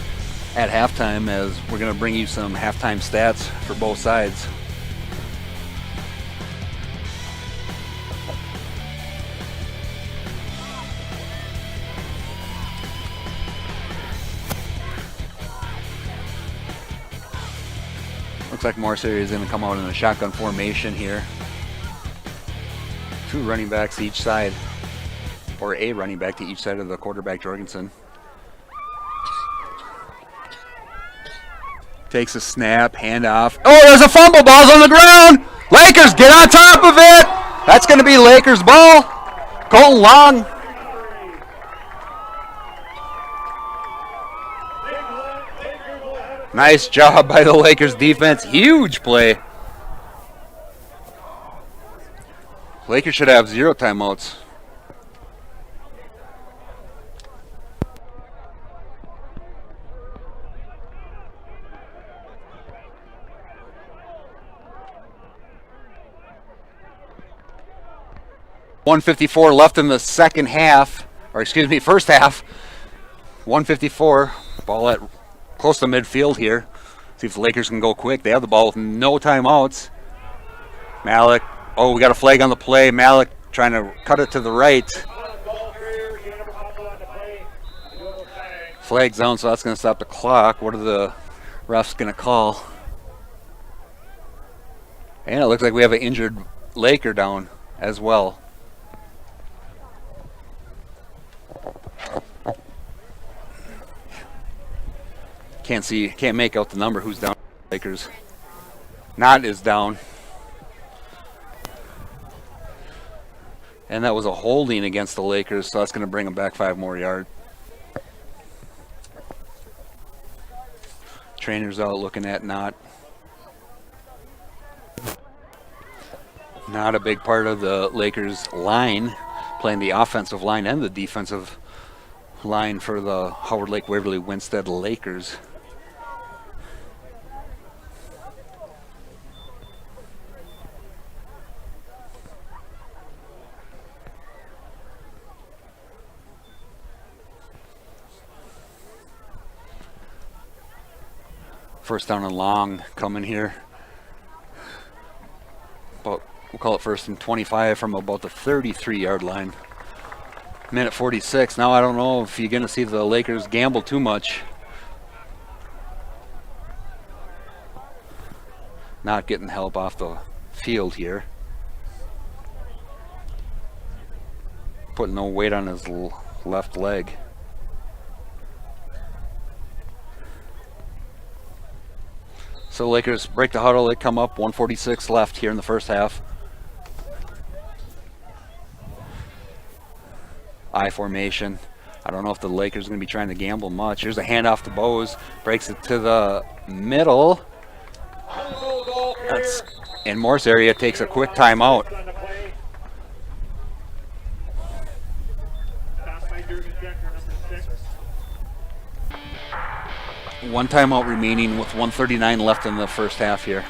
E: at halftime as we're going to bring you some halftime stats for both sides. Looks like Morris area is going to come out in a shotgun formation here. 2 running backs each side, or a running back to each side of the quarterback, Jorgensen. Takes a snap, handoff. Oh, there's a fumble. Ball's on the ground. Lakers get on top of it. That's going to be Lakers ball. Colton Long. Nice job by the Lakers defense. Huge play. Lakers should have 0 timeouts. .154 left in the second half, or excuse me, first half. 154. Ball at close to midfield here. See if the Lakers can go quick. They have the ball with no timeouts. Malik. Oh, we got a flag on the play. Malik trying to cut it to the right. Flag zone, so that's going to stop the clock. What are the refs going to call? And it looks like we have an injured Laker down as well. Can't make out the number who's down. Lakers. Knott is down. And that was a holding against the Lakers, so that's going to bring them back 5 more yards. Trainer's out looking at Knott. Not a big part of the Lakers line, playing the offensive line and the defensive line for the Howard Lake Waverly Winstead Lakers. First down and long coming here. We'll call it first and 25 from about the 33-yard line. Minute 46. Now I don't know if you're going to see the Lakers gamble too much. Not getting help off the field here. Putting no weight on his left leg. So Lakers break the huddle. They come up. 1:46 left here in the first half. I formation. I don't know if the Lakers are going to be trying to gamble much. Here's a handoff to Bose. Breaks it to the middle. And Morris area takes a quick timeout. One timeout remaining with 1:39 left in the first half here.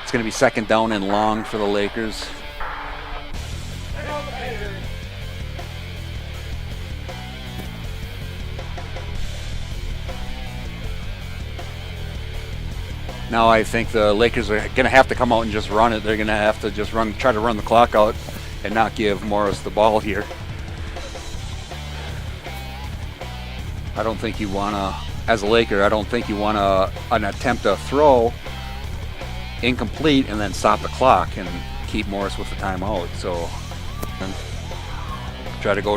E: It's going to be second down and long for the Lakers. Now I think the Lakers are going to have to come out and just run it. They're going to have to just try to run the clock out and not give Morris the ball here. I don't think you want to, as a Laker, I don't think you want an attempt to throw incomplete and then stop the clock and keep Morris with the timeout. So try to go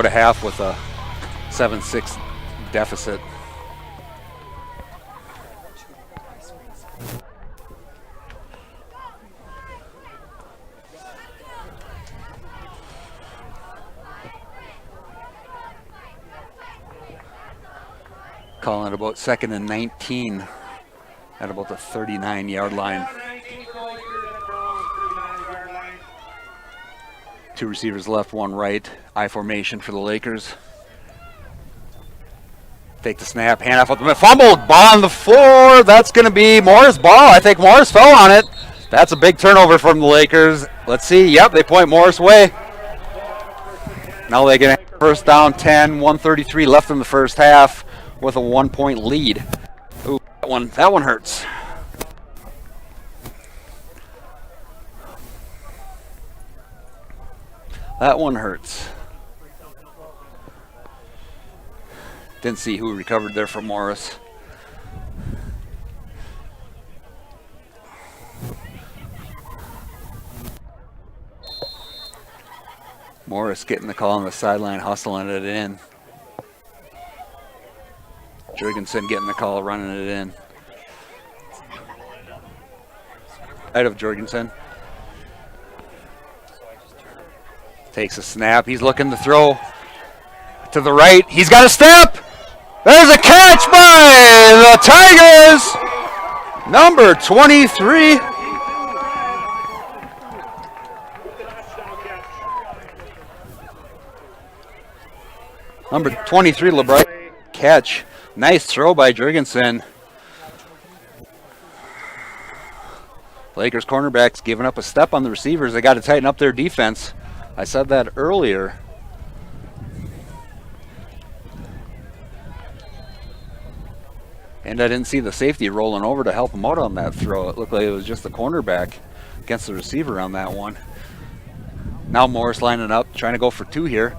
E: to half with a 7-6 deficit. Calling it about second and 19 at about the 39-yard line. Two receivers left, one right. I formation for the Lakers. Take the snap, hand off, fumbled, ball on the floor. That's going to be Morris' ball. I think Morris fell on it. That's a big turnover from the Lakers. Let's see. Yep, they point Morris' way. Now they get first down, 10, 1:33 left in the first half with a 1-point lead. Ooh, that one hurts. That one hurts. Didn't see who recovered there for Morris. Morris getting the call on the sideline, hustling it in. Jurgensen getting the call, running it in. Out of Jurgensen. Takes a snap. He's looking to throw to the right. He's got a step. There's a catch by the Tigers. Number 23. Number 23, LeBron. Catch. Nice throw by Jurgensen. Lakers cornerbacks giving up a step on the receivers. They got to tighten up their defense. I said that earlier. And I didn't see the safety rolling over to help him out on that throw. It looked like it was just the cornerback against the receiver on that one. Now Morris lining up, trying to go for two here.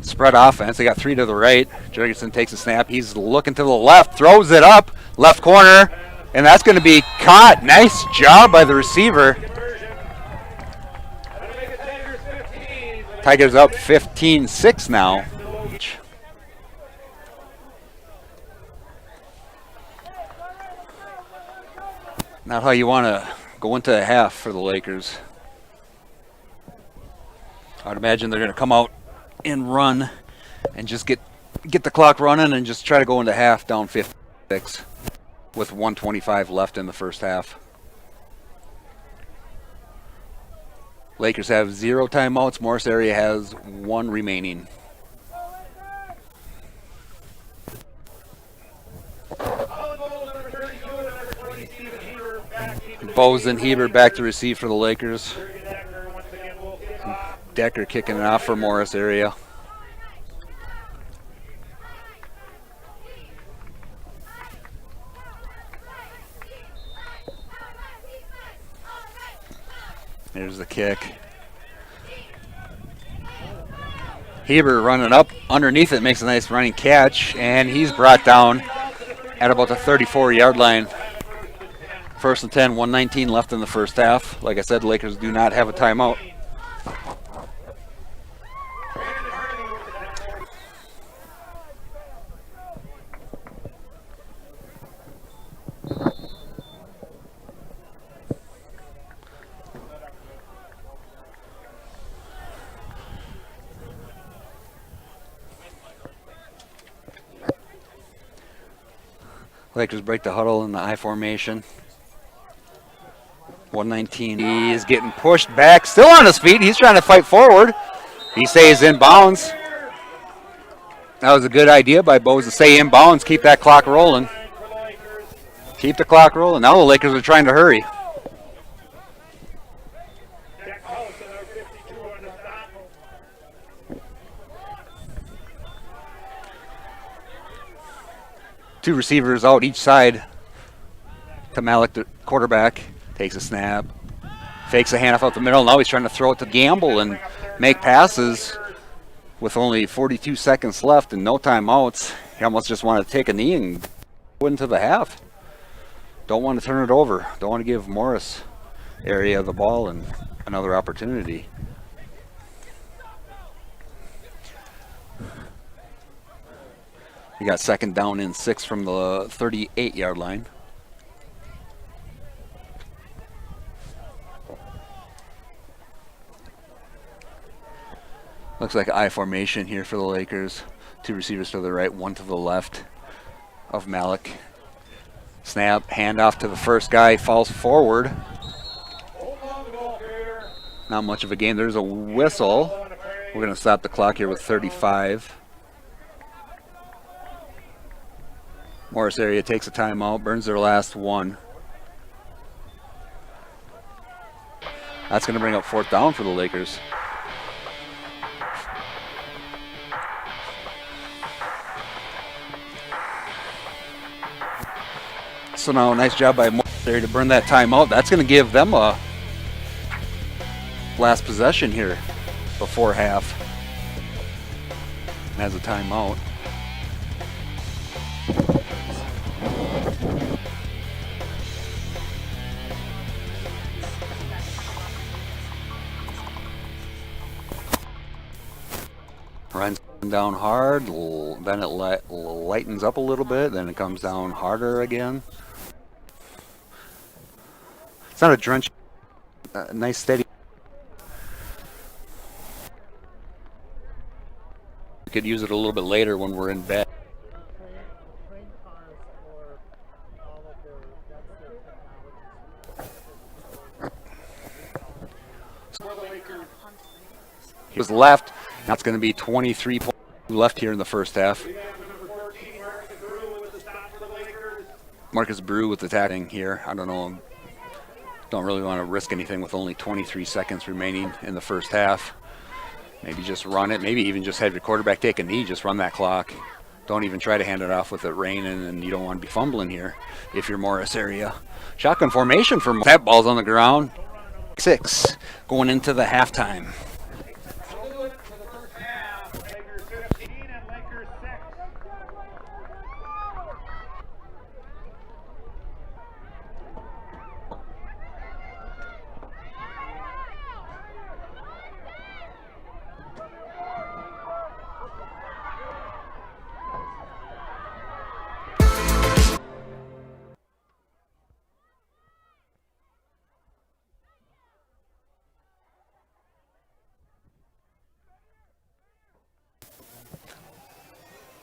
E: Spread offense. They got three to the right. Jurgensen takes a snap. He's looking to the left, throws it up, left corner, and that's going to be caught. Nice job by the receiver. Tigers up 15-6 now. Not how you want to go into a half for the Lakers. I'd imagine they're going to come out and run and just get the clock running and just try to go into half down 56 with 1:25 left in the first half. Lakers have 0 timeouts. Morris area has 1 remaining. Bose and Heber back to receive for the Lakers. Decker kicking it off for Morris area. Here's the kick. Heber running up underneath it, makes a nice running catch, and he's brought down at about the 34-yard line. 1st and 10, 1:19 left in the first half. Like I said, the Lakers do not have a timeout. Lakers break the huddle in the I formation. 119. He is getting pushed back, still on his feet. He's trying to fight forward. He stays in bounds. That was a good idea by Bose to stay in bounds, keep that clock rolling. Keep the clock rolling. Now the Lakers are trying to hurry. Two receivers out each side to Malik, the quarterback. Takes a snap, fakes a handoff out the middle. Now he's trying to throw it to Gamble and make passes with only 42 seconds left and no timeouts. He almost just wanted to take a knee and go into the half. Don't want to turn it over. Don't want to give Morris area the ball and another opportunity. We got 2nd down and 6 from the 38-yard line. Looks like I formation here for the Lakers. 2 receivers to the right, 1 to the left of Malik. Snap, handoff to the first guy, falls forward. Not much of a gain. There's a whistle. We're going to stop the clock here with 35. Morris area takes a timeout, burns their last one. That's going to bring up 4th down for the Lakers. So now, nice job by Morris there to burn that timeout. That's going to give them a last possession here before half. Has a timeout. Runs down hard, then it lightens up a little bit, then it comes down harder again. It's not a drench, nice steady. We could use it a little bit later when we're in bed. He was left. Now it's going to be 23 points left here in the first half. Marcus Brew with the tackling here. I don't know. Don't really want to risk anything with only 23 seconds remaining in the first half. Maybe just run it. Maybe even just have your quarterback take a knee. Just run that clock. Don't even try to hand it off with it raining, and you don't want to be fumbling here if you're Morris area. Shotgun formation for that ball's on the ground. 6 going into the halftime.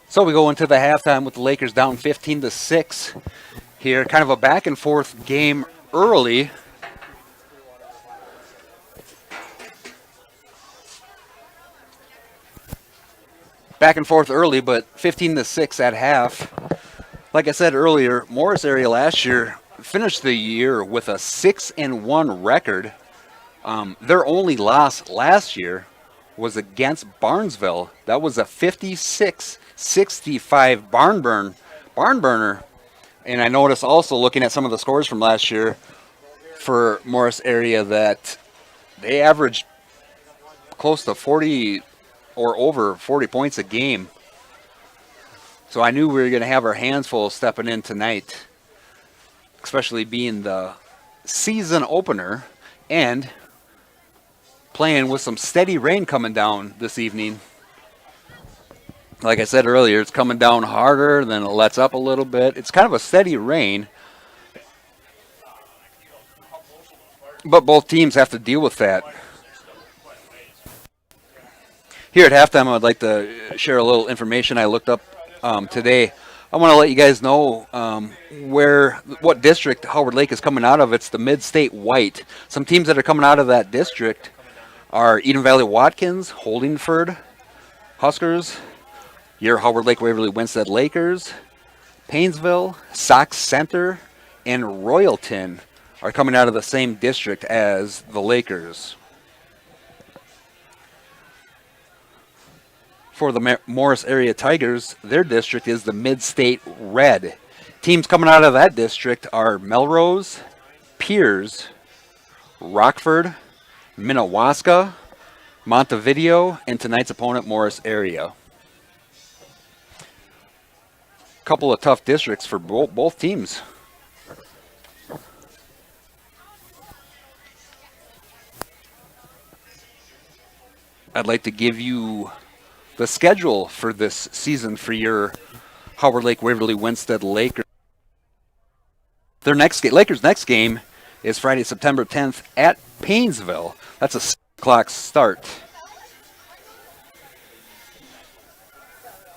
E: So we go into the halftime with the Lakers down 15-6 here. Kind of a back and forth game early. Back and forth early, but 15-6 at half. Like I said earlier, Morris area last year finished the year with a 6-1 record. Their only loss last year was against Barnesville. That was a 56-65 barn burner. And I noticed also looking at some of the scores from last year for Morris area that they averaged close to 40 or over 40 points a game. So I knew we were going to have our hands full stepping in tonight, especially being the season opener and playing with some steady rain coming down this evening. Like I said earlier, it's coming down harder, then it lets up a little bit. It's kind of a steady rain, but both teams have to deal with that. Here at halftime, I would like to share a little information I looked up today. I want to let you guys know what district Howard Lake is coming out of. It's the Mid-State White. Some teams that are coming out of that district are Eden Valley Watkins, Holdingford Huskers, your Howard Lake Waverly Winsted Lakers, Painesville, Sauk Center, and Royalton are coming out of the same district as the Lakers. For the Morris area Tigers, their district is the Mid-State Red. Teams coming out of that district are Melrose, Piers, Rockford, Minnewaska, Montevideo, and tonight's opponent, Morris area. Couple of tough districts for both teams. I'd like to give you the schedule for this season for your Howard Lake Waverly Winsted Lakers. Their Lakers' next game is Friday, September 10th at Painesville. That's a 6 o'clock start.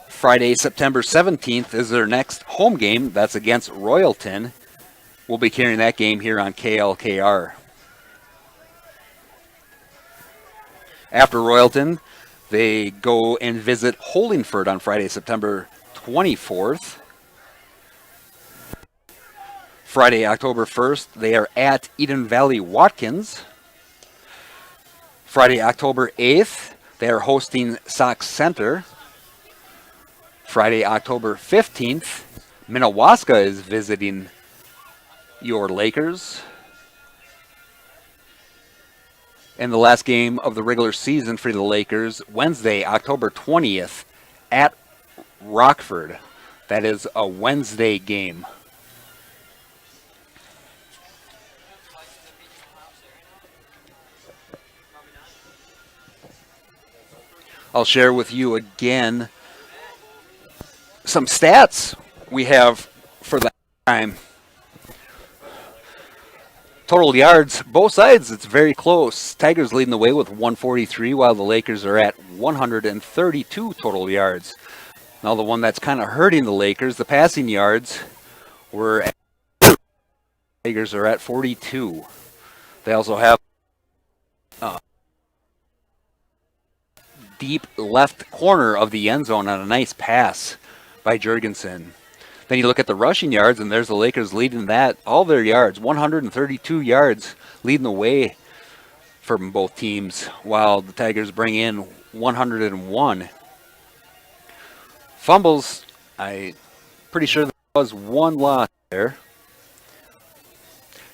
E: Friday, September 17th is their next home game. That's against Royalton. We'll be carrying that game here on KLKR. After Royalton, they go and visit Holdingford on Friday, September 24th. Friday, October 1st, they are at Eden Valley Watkins. Friday, October 8th, they are hosting Sauk Center. Friday, October 15th, Minnewaska is visiting your Lakers. And the last game of the regular season for the Lakers, Wednesday, October 20th, at Rockford. That is a Wednesday game. I'll share with you again some stats we have for the time. Total yards, both sides, it's very close. Tigers leading the way with 143, while the Lakers are at 132 total yards. Now the one that's kind of hurting the Lakers, the passing yards, Lakers are at 42. They also have deep left corner of the end zone on a nice pass by Jurgensen. Then you look at the rushing yards, and there's the Lakers leading that, all their yards, 132 yards, leading the way from both teams, while the Tigers bring in 101. Fumbles, I'm pretty sure there was one loss there.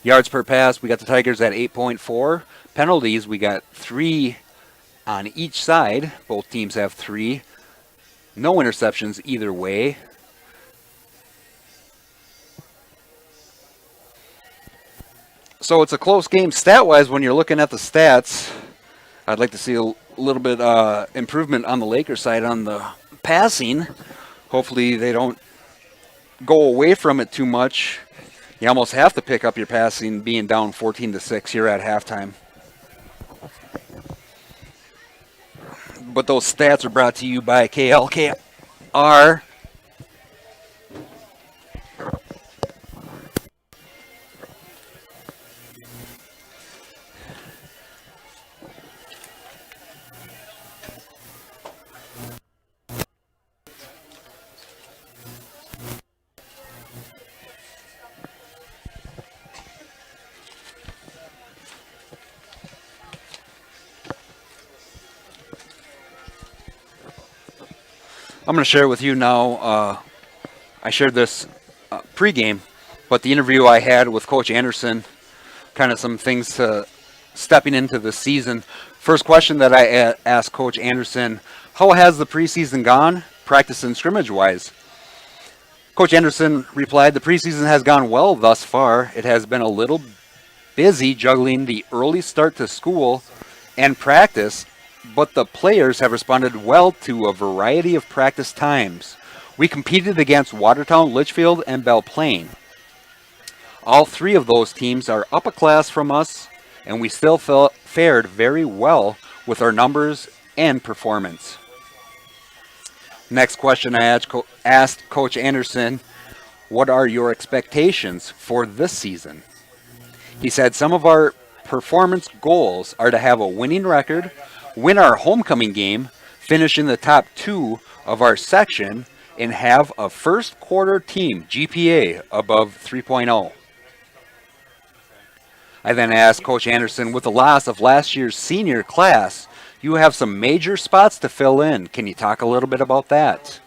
E: Yards per pass, we got the Tigers at 8.4. Penalties, we got 3 on each side. Both teams have 3. No interceptions either way. So it's a close game stat-wise when you're looking at the stats. I'd like to see a little bit improvement on the Lakers side on the passing. Hopefully they don't go away from it too much. You almost have to pick up your passing being down 14-6 here at halftime. But those stats are brought to you by KLKR. I'm going to share with you now, I shared this pregame, but the interview I had with Coach Anderson, kind of some things to stepping into the season. First question that I asked Coach Anderson, how has the preseason gone, practice and scrimmage-wise? Coach Anderson replied, the preseason has gone well thus far. It has been a little busy juggling the early start to school and practice, but the players have responded well to a variety of practice times. We competed against Watertown, Litchfield, and Belle Plaine. All three of those teams are up a class from us, and we still fared very well with our numbers and performance. Next question I asked Coach Anderson, what are your expectations for this season? He said some of our performance goals are to have a winning record, win our homecoming game, finish in the top 2 of our section, and have a first quarter team GPA above 3.0. I then asked Coach Anderson, with the loss of last year's senior class, you have some major spots to fill in. Can you talk a little bit about that?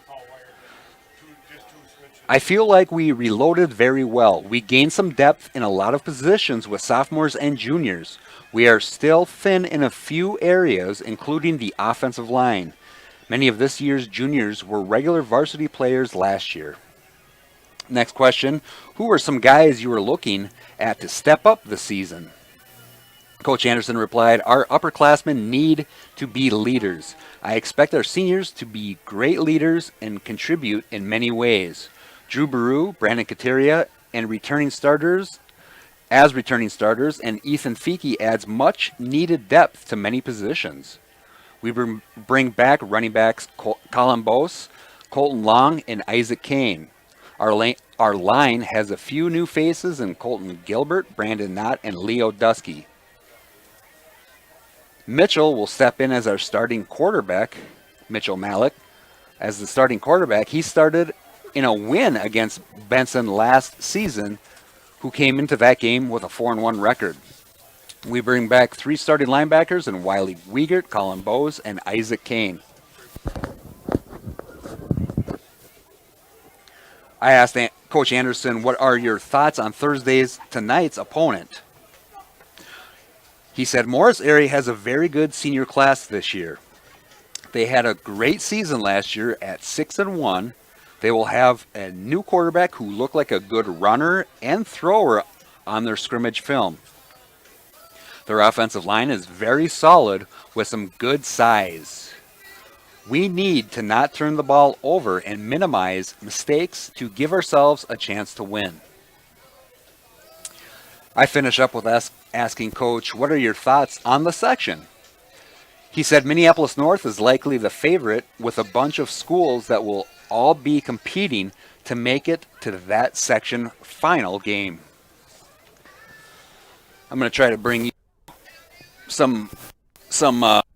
E: I feel like we reloaded very well. We gained some depth in a lot of positions with sophomores and juniors. We are still thin in a few areas, including the offensive line. Many of this year's juniors were regular varsity players last year. Next question, who are some guys you were looking at to step up this season? Coach Anderson replied, our upperclassmen need to be leaders. I expect our seniors to be great leaders and contribute in many ways. Drew Baru, Brandon Kateria, and returning starters, and Ethan Feeke adds much needed depth to many positions. We bring back running backs Colin Bose, Colton Long, and Isaac Kane. Our line has a few new faces in Colton Gilbert, Brandon Knott, and Leo Dusky. Mitchell will step in as our starting quarterback, Mitchell Malik. As the starting quarterback, he started in a win against Benson last season, who came into that game with a 4-1 record. We bring back 3 starting linebackers in Wiley Wiegert, Colin Bose, and Isaac Kane. I asked Coach Anderson, what are your thoughts on tonight's opponent? He said, Morris area has a very good senior class this year. They had a great season last year at 6-1. They will have a new quarterback who looked like a good runner and thrower on their scrimmage film. Their offensive line is very solid with some good size. We need to not turn the ball over and minimize mistakes to give ourselves a chance to win. I finish up with asking Coach, what are your thoughts on the section? He said Minneapolis North is likely the favorite with a bunch of schools that will all be competing to make it to that section final game. I'm going to try to bring you some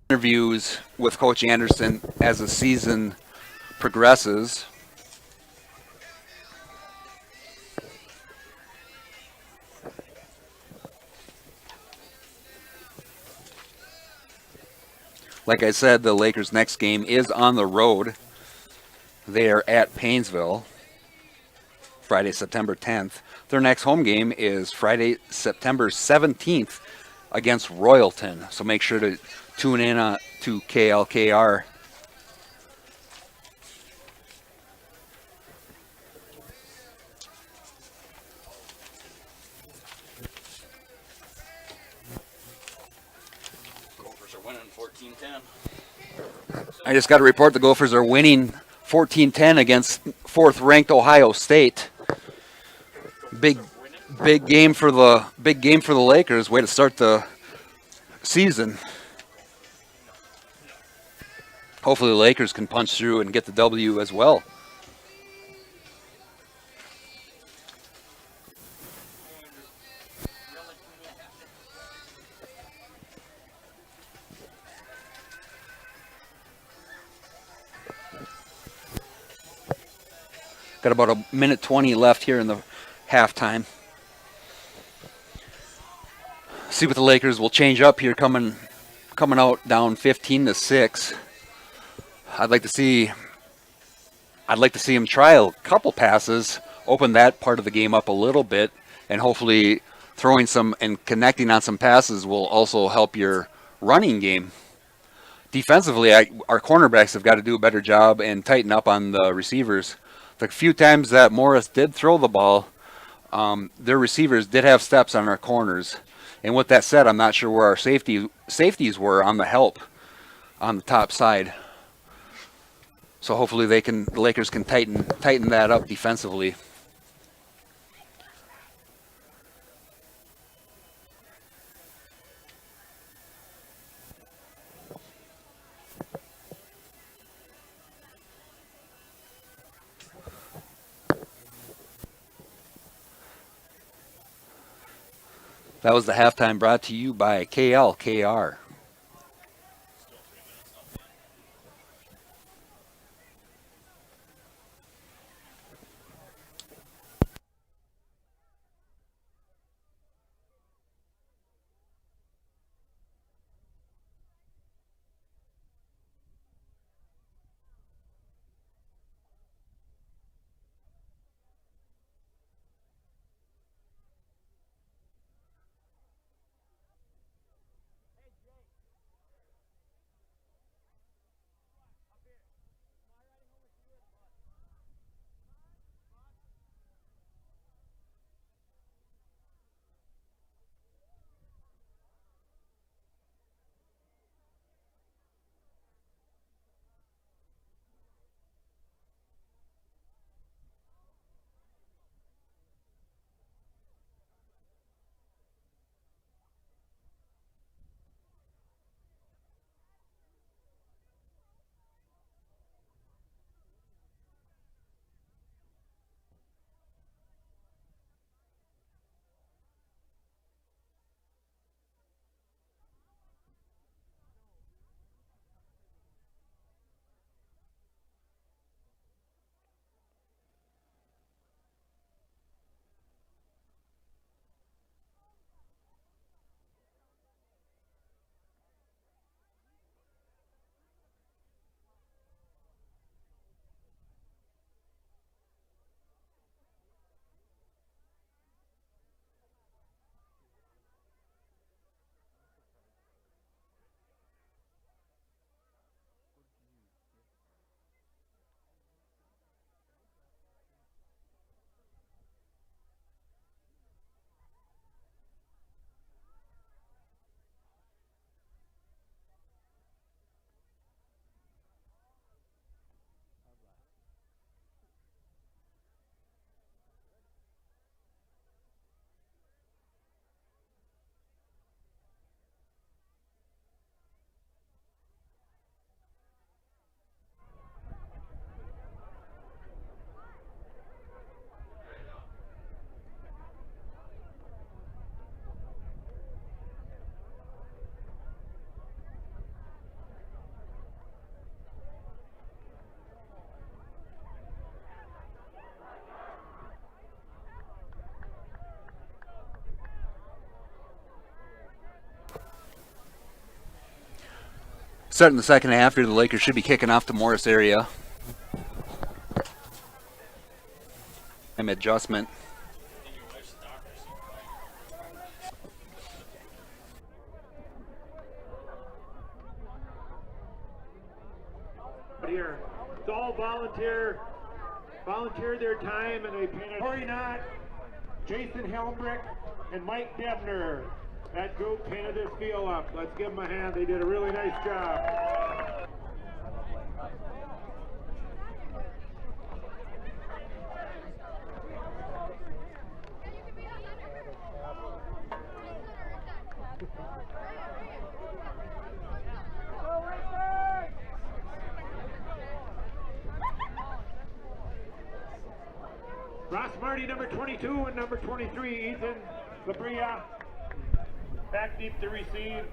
E: interviews with Coach Anderson as the season progresses. Like I said, the Lakers' next game is on the road. They are at Painesville, Friday, September 10th. Their next home game is Friday, September 17th against Royalton. So make sure to tune in to KLKR. Gophers are winning 14-10. I just got to report the Gophers are winning 14-10 against 4th-ranked Ohio State. Big game for the Lakers. Way to start the season. Hopefully the Lakers can punch through and get the W as well. Got about a minute 20 left here in the halftime. See what the Lakers will change up here coming out down 15-6. I'd like to see him try a couple passes, open that part of the game up a little bit, and hopefully throwing some and connecting on some passes will also help your running game. Defensively, our cornerbacks have got to do a better job and tighten up on the receivers. The few times that Morris did throw the ball, their receivers did have steps on our corners. And with that said, I'm not sure where our safeties were on the help on the top side. So hopefully the Lakers can tighten that up defensively. That was the halftime brought to you by KLKR. Starting the second half here, the Lakers should be kicking off the Morris area. Time adjustment.
D: Here, it's all volunteer their time, and they painted Corey Knott, Jason Helmbrick, and Mike Debner. That group painted this field up. Let's give them a hand. They did a really nice job. Ross Marty, number 22, and number 23, Ethan Labria, back deep to receive.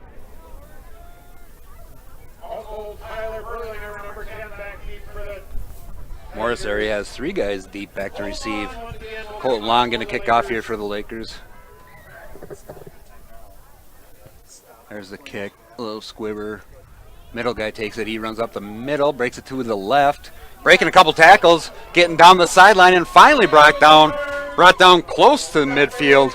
D: Also, Tyler Berlinger, number 10, back deep for the
E: Morris area has three guys deep back to receive. Colton Long going to kick off here for the Lakers. There's the kick, a little squibber. Middle guy takes it, he runs up the middle, breaks it to the left. Breaking a couple tackles, getting down the sideline, and finally brought down close to midfield.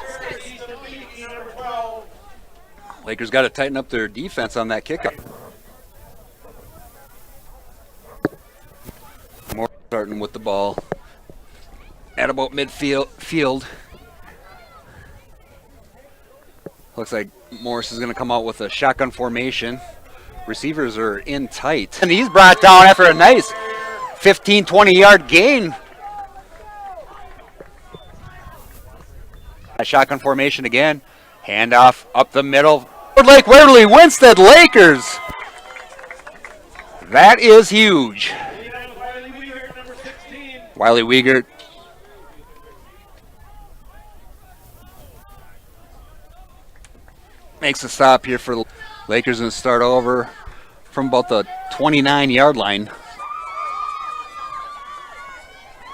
E: Lakers got to tighten up their defense on that kickoff. Morris starting with the ball at about midfield. Looks like Morris is going to come out with a shotgun formation. Receivers are in tight. And he's brought down after a nice 15, 20-yard gain. A shotgun formation again. Handoff up the middle. Lake Waverly Winstead Lakers. That is huge. Wiley Wiegert. Makes a stop here for the Lakers and start over from about the 29-yard line.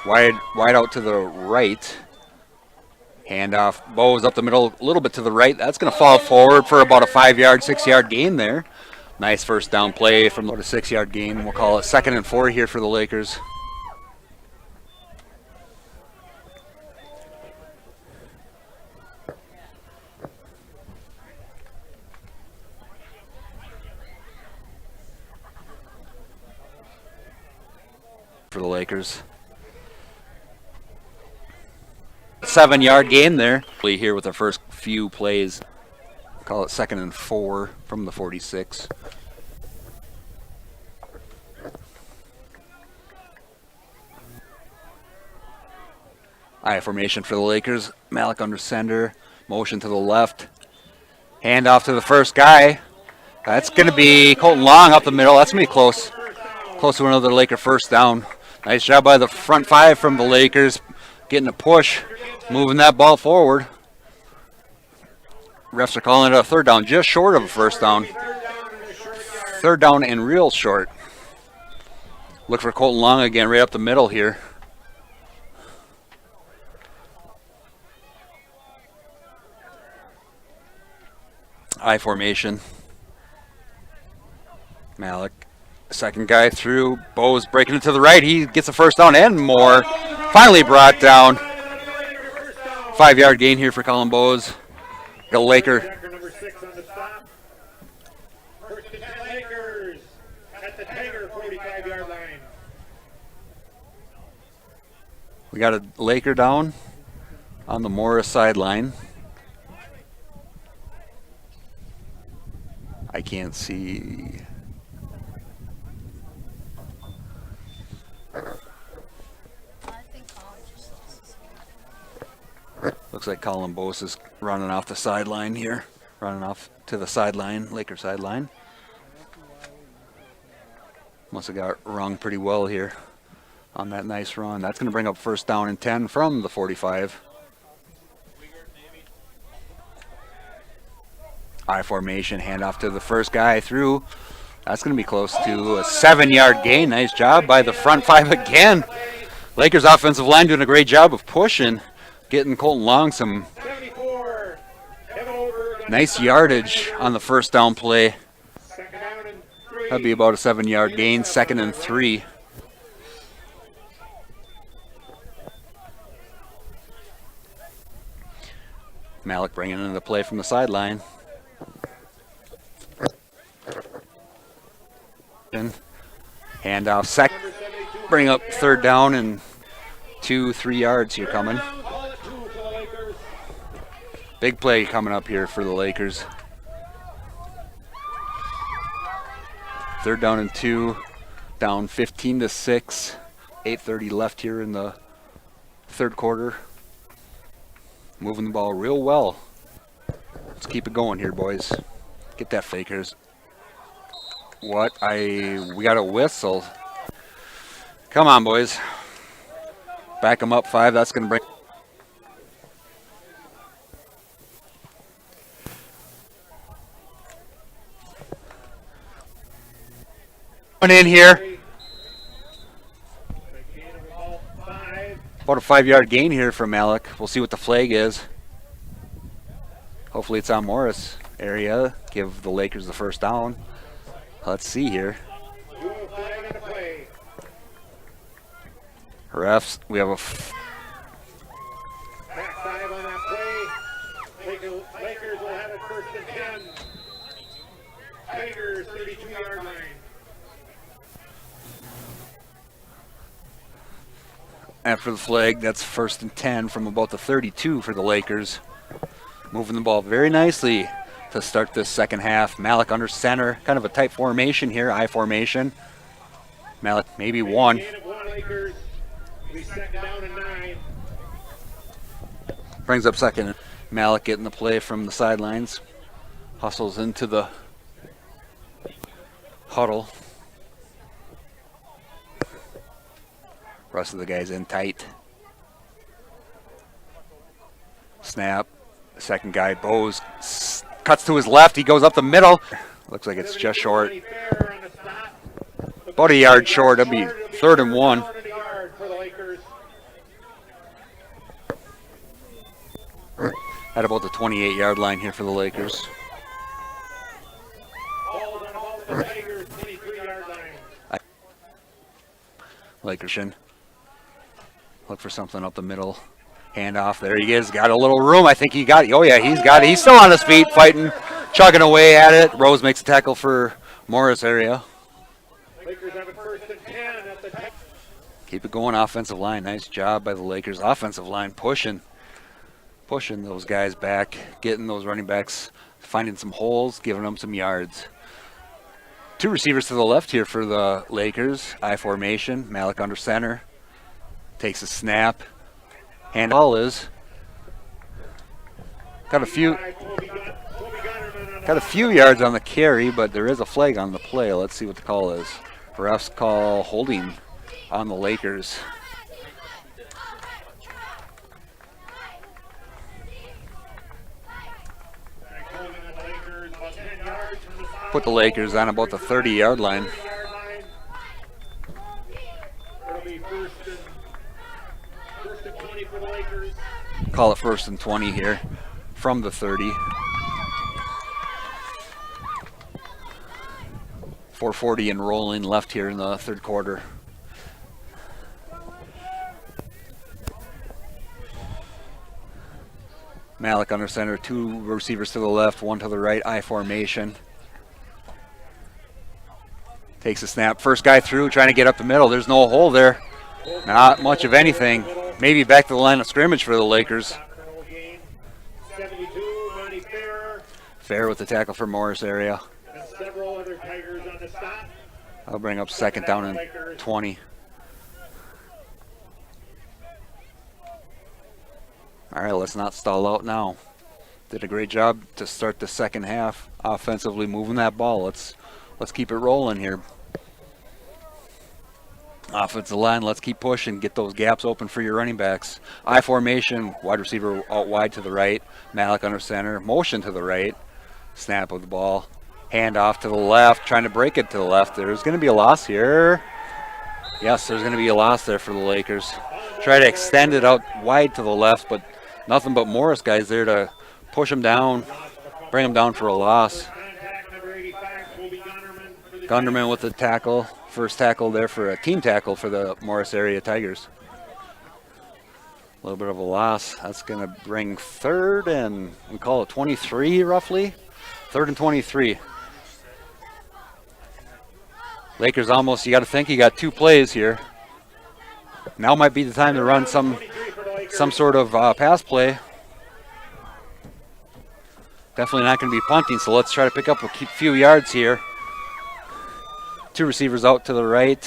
E: Wide out to the right. Handoff. Bowes up the middle, a little bit to the right. That's going to fall forward for about a 5-yard, 6-yard gain there. Nice first down play from about a 6-yard gain. We'll call it 2nd and 4 here for the Lakers. For the Lakers. 7-yard gain there. Here with our first few plays. Call it 2nd and 4 from the 46. I formation for the Lakers. Malik under center. Motion to the left. Hand off to the first guy. That's going to be Colton Long up the middle. That's going to be close. Close to another Laker first down. Nice job by the front 5 from the Lakers. Getting a push. Moving that ball forward. Refs are calling it a 3rd down. Just short of a 1st down. 3rd down and real short. Look for Colton Long again right up the middle here. I formation. Malik. Second guy through. Bowes breaking it to the right. He gets a 1st down and more. Finally brought down. 5-yard gain here for Colin Bowes. The Laker.
D: Number 6 on the stop. First and 10 Lakers at the Tiger 45-yard line.
E: We got a Laker down on the Morris sideline. I can't see. Looks like Colin Bowes is running off the sideline here. Running off to the sideline, Laker sideline. Must have got rung pretty well here on that nice run. That's going to bring up 1st down and 10 from the 45. I formation, handoff to the first guy through. That's going to be close to a 7-yard gain. Nice job by the front 5 again. Lakers offensive line doing a great job of pushing, getting Colton Long some nice yardage on the 1st down play. That'd be about a 7-yard gain, 2nd and 3. Malik bringing in the play from the sideline. Handoff, bring up 3rd down and 2-3 yards here coming. Big play coming up here for the Lakers. 3rd down and 2, down 15-6. 8:30 left here in the 3rd quarter. Moving the ball real well. Let's keep it going here, boys. Get that Fakers. We got a whistle. Come on, boys. Back them up 5. That's going to bring. In here. About a 5-yard gain here from Malik. We'll see what the flag is. Hopefully it's on Morris area. Give the Lakers the 1st down. Let's see here. Refs, we have a
D: Back 5 on that play. Lakers will have it 1st and 10 Tigers, 32-yard line.
E: After the flag, that's 1st and 10 from about the 32 for the Lakers. Moving the ball very nicely to start this second half. Malik under center, kind of a tight formation here, I formation. Malik maybe one.
D: Gain of 1 Lakers. We second down and 9.
E: Brings up second. Malik getting the play from the sidelines. Hustles into the huddle. Rest of the guys in tight. Snap. Second guy, Bose, cuts to his left. He goes up the middle. Looks like it's just short. About a yard short. That'd be 3rd and 1. At about the 28-yard line here for the Lakers. Lakers in. Look for something up the middle. Handoff. There he is. Got a little room. I think he got it. Oh, yeah, he's got it. He's still on his feet, fighting, chugging away at it. Rose makes a tackle for Morris area.
D: Lakers have it 1st and 10 at the top.
E: Keep it going, offensive line. Nice job by the Lakers. Offensive line pushing those guys back, getting those running backs, finding some holes, giving them some yards. 2 receivers to the left here for the Lakers. I formation. Malik under center. Takes a snap. And ball is got a few yards on the carry, but there is a flag on the play. Let's see what the call is. Refs call holding on the Lakers. Put the Lakers on about the 30-yard line. Call it 1st and 20 here from the 30. 4:40 and rolling left here in the 3rd quarter. Malik under center, 2 receivers to the left, 1 to the right, I formation. Takes a snap, first guy through, trying to get up the middle. There's no hole there. Not much of anything. Maybe back to the line of scrimmage for the Lakers. Fair with the tackle for Morris area. I'll bring up 2nd down and 20. All right, let's not stall out now. Did a great job to start the second half, offensively moving that ball. Let's keep it rolling here. Offensive line, let's keep pushing, get those gaps open for your running backs. I formation, wide receiver out wide to the right, Malik under center, motion to the right, snap of the ball, hand off to the left, trying to break it to the left. There's going to be a loss here. Yes, there's going to be a loss there for the Lakers. Try to extend it out wide to the left, but nothing but Morris guys there to push him down, bring him down for a loss. Gunderman with the tackle. First tackle there for a team tackle for the Morris area Tigers. A little bit of a loss. That's going to bring 3rd and we call it 23 roughly. 3rd and 23. Lakers almost, you got to think you got 2 plays here. Now might be the time to run some sort of pass play. Definitely not going to be punting, so let's try to pick up a few yards here. 2 receivers out to the right.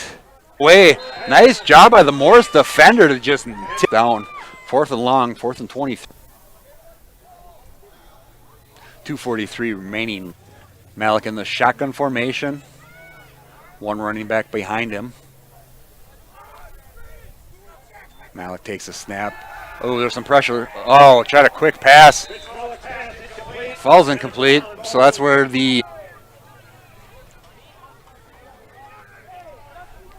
E: Nice job by the Morris defender to just tip down. 4th and long, 4th and 20. 2:43 remaining. Malik in the shotgun formation. 1 running back behind him. Malik takes a snap. Oh, there's some pressure. Oh, tried a quick pass. Falls incomplete, so that's where the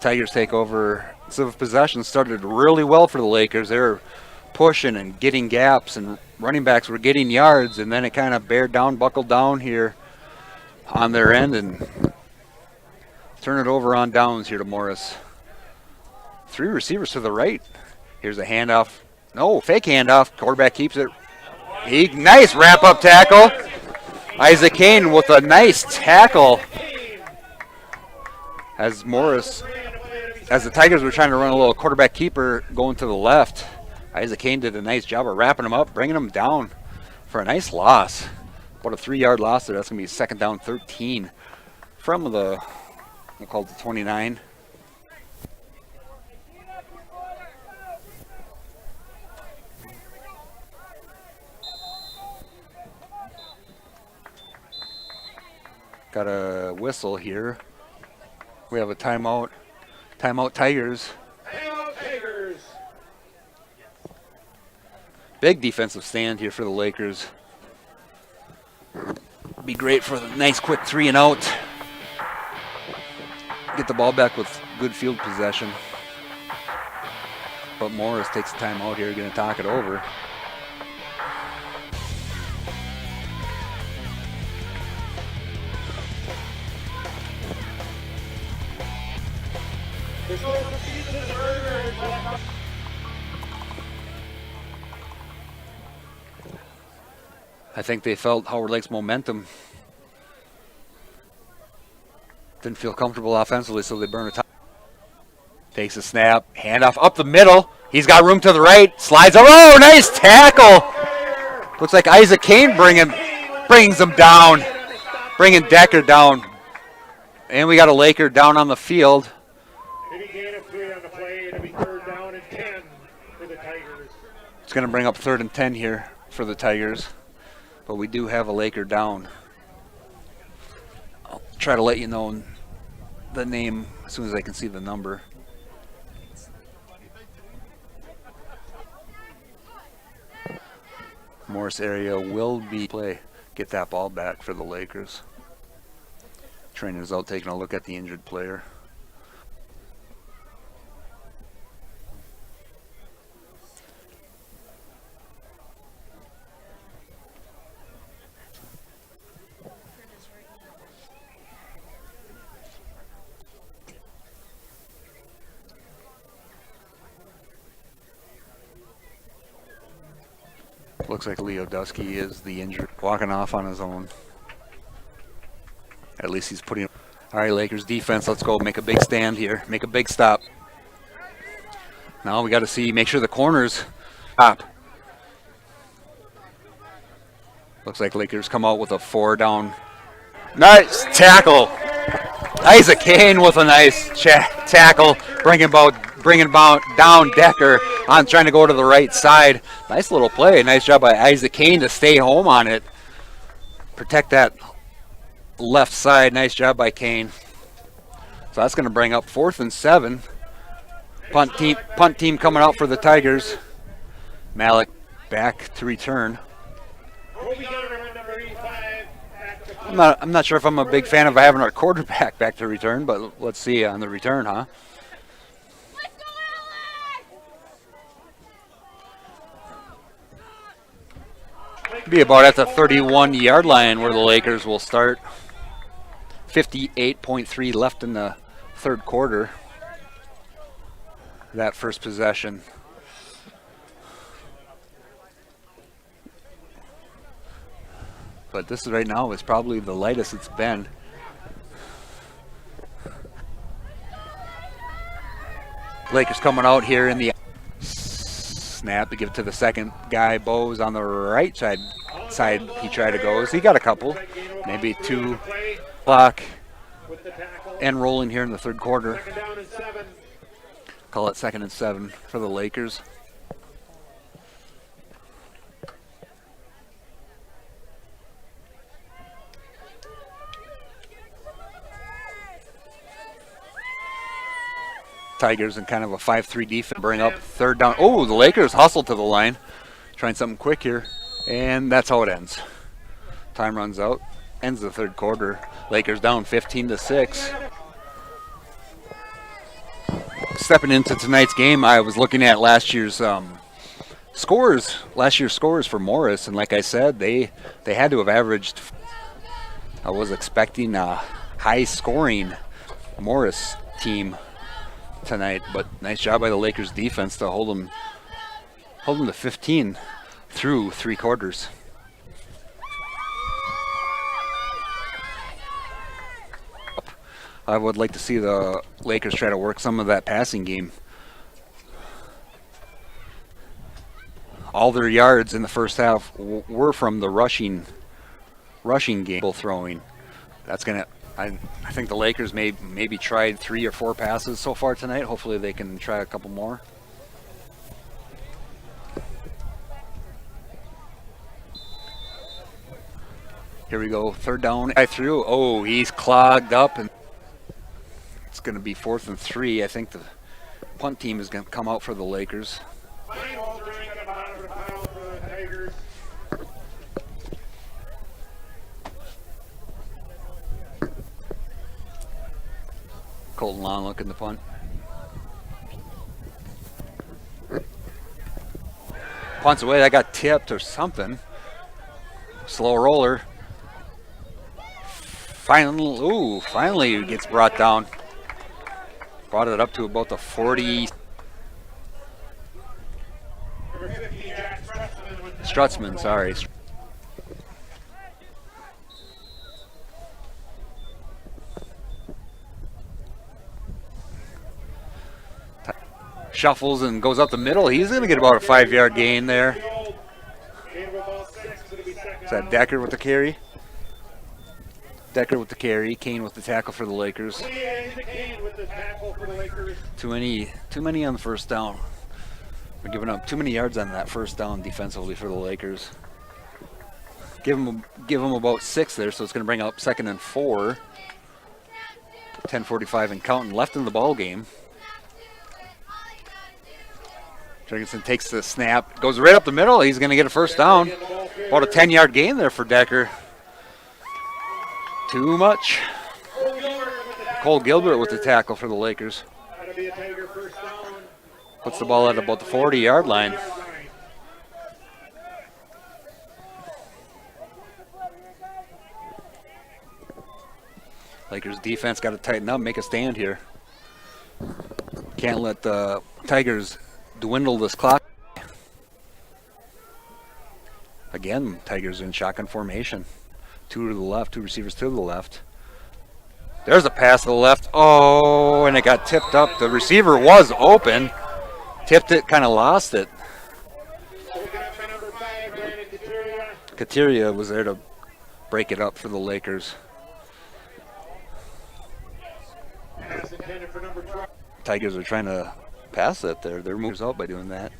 E: Tigers take over. So possession started really well for the Lakers. They were pushing and getting gaps, and running backs were getting yards, and then it kind of buckled down here on their end, and turn it over on downs here to Morris. 3 receivers to the right. Here's a handoff. No, fake handoff. Quarterback keeps it. Nice wrap-up tackle Isaac Kane with a nice tackle as the Tigers were trying to run a little quarterback keeper going to the left. Isaac Kane did a nice job of wrapping him up, bringing him down for a nice loss. About a 3-yard loss there. That's going to be second down 13 from the, we'll call it the 29. Got a whistle here. We have a timeout. Timeout Tigers.
D: Timeout Tigers.
E: Big defensive stand here for the Lakers. Be great for the nice quick 3 and out. Get the ball back with good field possession. But Morris takes the timeout here, going to talk it over. I think they felt Howard Lake's momentum. Didn't feel comfortable offensively, so they burned a time. Takes a snap, handoff up the middle. He's got room to the right, slides over. Oh, nice tackle. Looks like Isaac Kane brings him down, bringing Decker down. And we got a Laker down on the field. It's going to bring up 3rd and 10 here for the Tigers. But we do have a Laker down. I'll try to let you know the name as soon as I can see the number. Morris area will be play. Get that ball back for the Lakers. Trainer's out taking a look at the injured player. Looks like Leo Dusky is the injured, walking off on his own. At least he's putting. All right, Lakers defense, let's go make a big stand here, make a big stop. Now we got to make sure the corners stop. Looks like Lakers come out with a 4 down. Nice tackle. Isaac Kane with a nice tackle, bringing down Decker on trying to go to the right side. Nice little play. Nice job by Isaac Kane to stay home on it. Protect that left side. Nice job by Kane. So that's going to bring up 4th and 7. Punt team coming out for the Tigers. Malik back to return. I'm not sure if I'm a big fan of having our quarterback back to return, but let's see on the return, huh? Be about at the 31-yard line where the Lakers will start. 58.3 left in the 3rd quarter. That first possession. But this right now is probably the lightest it's been. Lakers coming out here in the snap to give it to the second guy. Bose on the right side he tried to go. So he got a couple, maybe 2 clock and rolling here in the 3rd quarter. Call it 2nd and 7 for the Lakers. Tigers in kind of a 5-3 defense, bring up 3rd down. Oh, the Lakers hustle to the line, trying something quick here, and that's how it ends. Time runs out, ends the 3rd quarter. Lakers down 15-6. Stepping into tonight's game, I was looking at last year's scores for Morris, and like I said, they had to have averaged. I was expecting a high-scoring Morris team tonight, but nice job by the Lakers defense to hold them to 15 through 3 quarters. I would like to see the Lakers try to work some of that passing game. All their yards in the first half were from the rushing game, throwing. That's gonna. I think the Lakers maybe tried 3 or 4 passes so far tonight. Hopefully they can try a couple more. Here we go, 3rd down. I threw. Oh, he's clogged up, and it's going to be 4th and 3. I think the punt team is going to come out for the Lakers. Colton Long looking to punt. Punts away. That got tipped or something. Slow roller. Finally it gets brought down. Brought it up to about the 40. Strutzman, sorry. Shuffles and goes up the middle. He's going to get about a 5-yard gain there. Is that Decker with the carry? Decker with the carry, Kane with the tackle for the Lakers. Too many on the first down. We're giving up too many yards on that first down defensively for the Lakers. Give them about 6 there, so it's going to bring up 2nd and 4. 10:45 and counting left in the ball game. Jorgensen takes the snap, goes right up the middle. He's going to get a first down. About a 10-yard gain there for Decker. Too much. Cole Gilbert with the tackle for the Lakers. Puts the ball at about the 40-yard line. Lakers defense got to tighten up, make a stand here. Can't let the Tigers dwindle this clock. Again, Tigers in shotgun formation. 2 to the left, 2 receivers to the left. There's a pass to the left. Oh, and it got tipped up. The receiver was open. Tipped it, kind of lost it. Kateria was there to break it up for the Lakers. Tigers are trying to pass it there. They're moving out by doing that.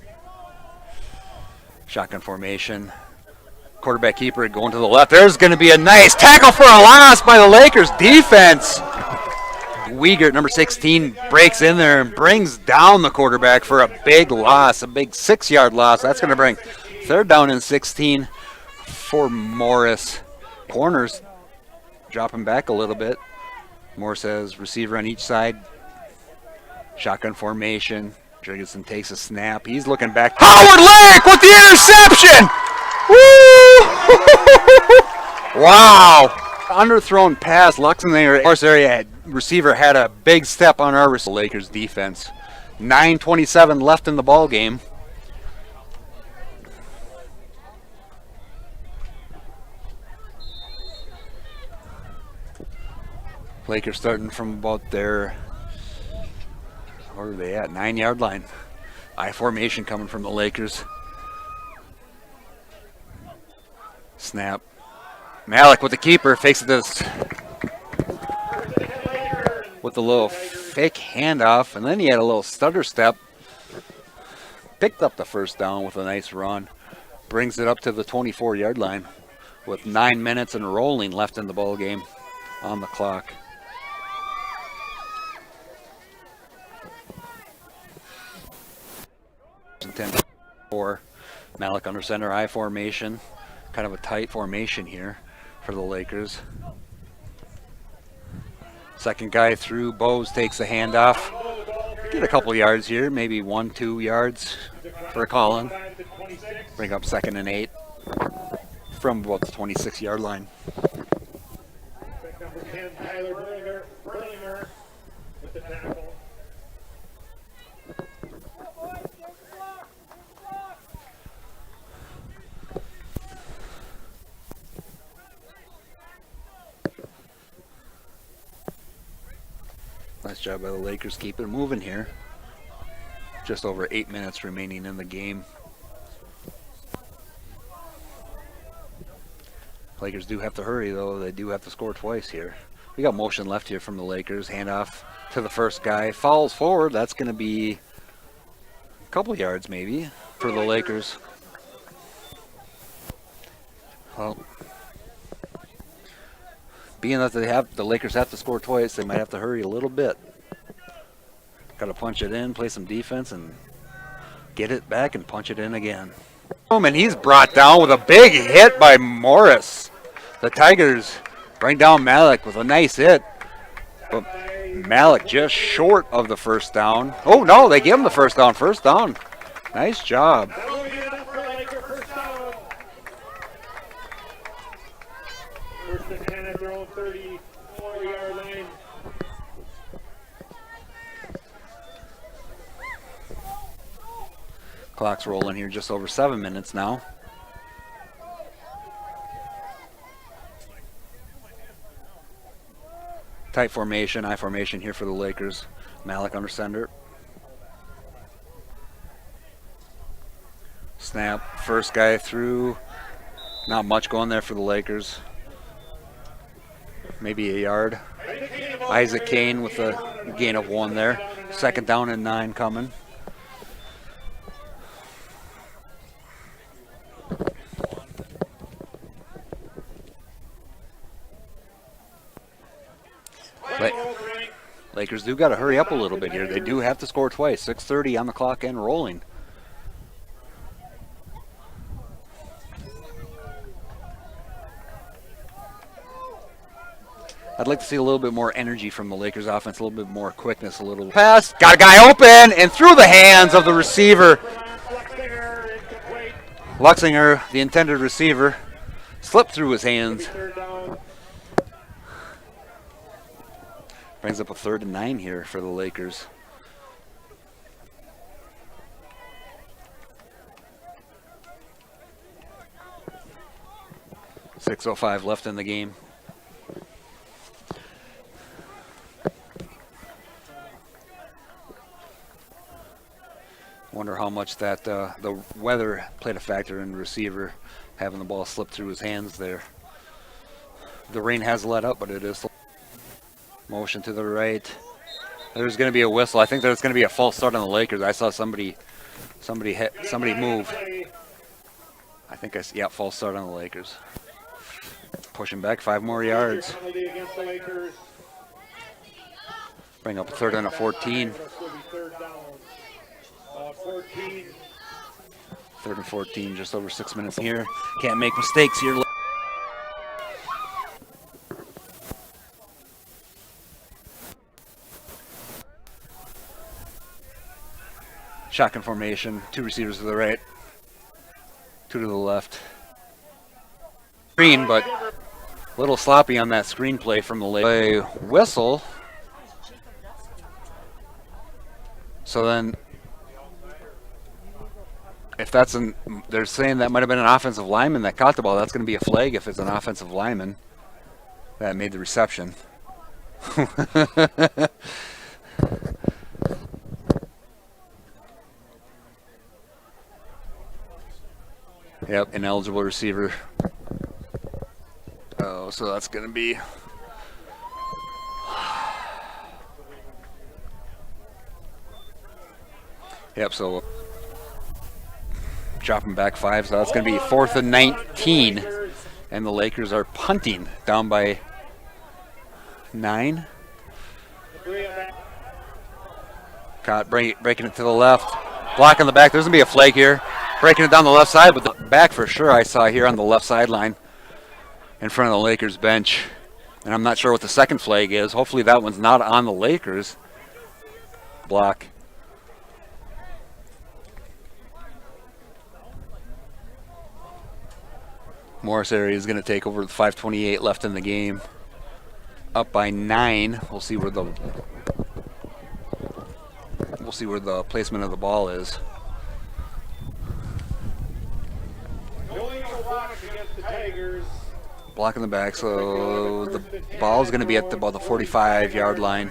E: Shotgun formation. Quarterback keeper going to the left. There's going to be a nice tackle for a loss by the Lakers defense. Wiegert, number 16, breaks in there and brings down the quarterback for a big loss, a big 6-yard loss. That's going to bring 3rd down and 16 for Morris. Corners dropping back a little bit. Morris has receiver on each side. Shotgun formation. Jorgensen takes a snap. He's looking back. Howard Lake with the interception! Woo! Wow! Underthrown pass. Luxembourg Morris area receiver had a big step on our Lakers defense. 9:27 left in the ball game. Lakers starting from about their, where are they at? 9-yard line. I formation coming from the Lakers. Snap. Malik with the keeper, fakes this with a little fake handoff, and then he had a little stutter step. Picked up the first down with a nice run. Brings it up to the 24-yard line with 9 minutes and rolling left in the ball game on the clock. For Malik under center, I formation. Kind of a tight formation here for the Lakers. Second guy through, Bose takes the handoff. Get a couple yards here, maybe 1-2 yards for Colin. Bring up 2nd and 8 from about the 26-yard line.
D: Number 10, Tyler Berlinger with the tackle.
E: Nice job by the Lakers keeping it moving here. Just over 8 minutes remaining in the game. Lakers do have to hurry though. They do have to score twice here. We got motion left here from the Lakers. Handoff to the first guy. Falls forward. That's going to be a couple yards maybe for the Lakers. Well, being that the Lakers have to score twice, they might have to hurry a little bit. Got to punch it in, play some defense, and get it back and punch it in again. And he's brought down with a big hit by Morris. The Tigers bring down Malik with a nice hit. But Malik just short of the first down. Oh, no, they give him the first down. First down. Nice job.
D: First and 10 at their own 34-yard line.
E: Clock's rolling here, just over 7 minutes now. Tight formation, I formation here for the Lakers. Malik under center. Snap, first guy through. Not much going there for the Lakers. Maybe a yard. Isaac Kane with a gain of 1 there. Second down and 9 coming. Lakers do got to hurry up a little bit here. They do have to score twice. 6:30 on the clock and rolling. I'd like to see a little bit more energy from the Lakers offense, a little bit more quickness, a little pass. Got a guy open and through the hands of the receiver. Luxinger, the intended receiver, slipped through his hands. Brings up a 3rd and 9 here for the Lakers. .6:05 left in the game. Wonder how much that the weather played a factor in the receiver having the ball slip through his hands there. The rain has let up, but it is. Motion to the right. There's going to be a whistle. I think there's going to be a false start on the Lakers. I saw somebody move. I think yeah, false start on the Lakers. Pushing back 5 more yards. Bring up a 3rd and a 14. 3rd and 14, just over 6 minutes here. Can't make mistakes here. Shotgun formation, 2 receivers to the right, 2 to the left. Screen, but a little sloppy on that screen play from the Lakers. Whistle. So then, if that's they're saying that might have been an offensive lineman that caught the ball. That's going to be a flag if it's an offensive lineman that made the reception. Yep, ineligible receiver. Oh, so that's going to be. Yep, so dropping back 5, so that's going to be 4th and 19, and the Lakers are punting down by 9. Caught breaking it to the left, blocking the back. There's going to be a flag here. Breaking it down the left side, but the back for sure I saw here on the left sideline in front of the Lakers bench. And I'm not sure what the second flag is. Hopefully that one's not on the Lakers block. Morris area is going to take over with 5:28 left in the game. Up by 9. We'll see where the placement of the ball is. Blocking the back, so the ball is going to be at about the 45-yard line.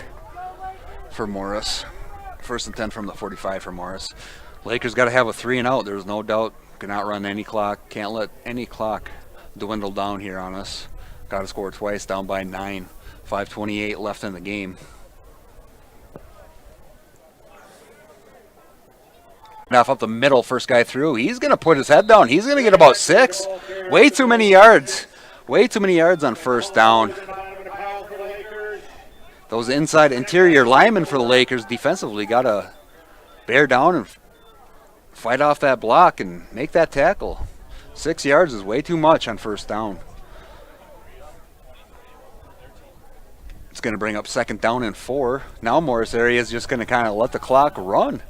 E: for Morris. 1st and 10 from the 45 for Morris. Lakers got to have a 3 and out. There's no doubt. Cannot run any clock. Can't let any clock dwindle down here on us. Got to score twice, down by 9. 5:28 left in the game. Off up the middle, first guy through. He's going to put his head down. He's going to get about 6. Way too many yards. Way too many yards on first down. Those inside interior linemen for the Lakers defensively got to bear down and fight off that block and make that tackle. 6 yards is way too much on first down. It's going to bring up 2nd down and 4. Now Morris area is just going to kind of let the clock run.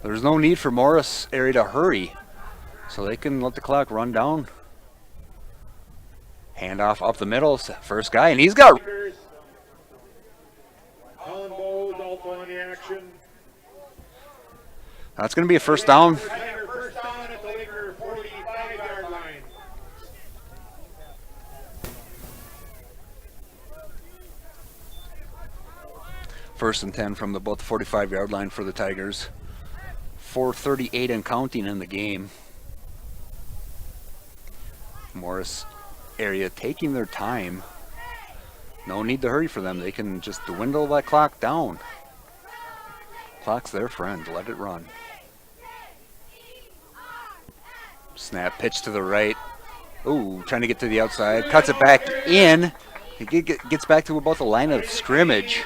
E: There's no need for Morris area to hurry, so they can let the clock run down. Handoff up the middle, first guy, and he's got. That's going to be a first down.
D: First down at the Laker 45-yard line.
E: First and 10 from about the 45-yard line for the Tigers. 4:38 and counting in the game. Morris area taking their time. No need to hurry for them. They can just dwindle that clock down. Clock's their friend. Let it run. Snap, pitch to the right. Ooh, trying to get to the outside. Cuts it back in. He gets back to about the line of scrimmage.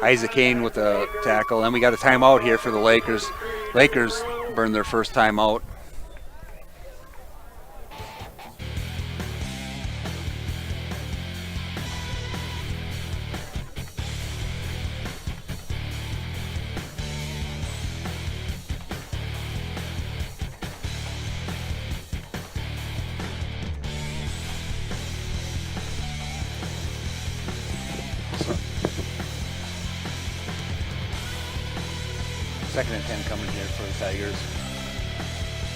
E: Isaac Kane with a tackle. And we got a timeout here for the Lakers. Lakers burned their first timeout. Second and 10 coming here for the Tigers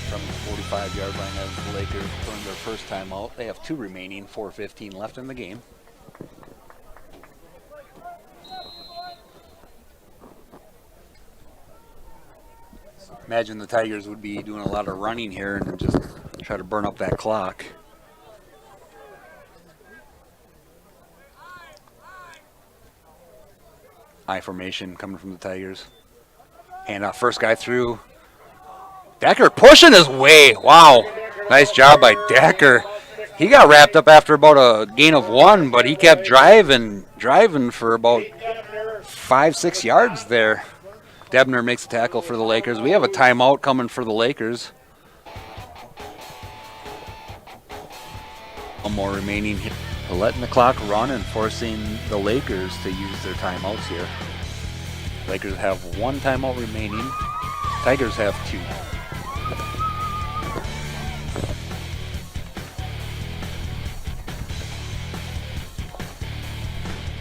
E: from the 45-yard line as the Lakers burned their first time out. They have 2 remaining, 4:15 left in the game. Imagine the Tigers would be doing a lot of running here and just try to burn up that clock. I formation coming from the Tigers. And first guy through. Decker pushing his way. Wow. Nice job by Decker. He got wrapped up after about a gain of 1, but he kept driving for about 5-6 yards there. Debner makes a tackle for the Lakers. We have a timeout coming for the Lakers. One more remaining here. Letting the clock run and forcing the Lakers to use their timeouts here. Lakers have 1 timeout remaining. Tigers have 2.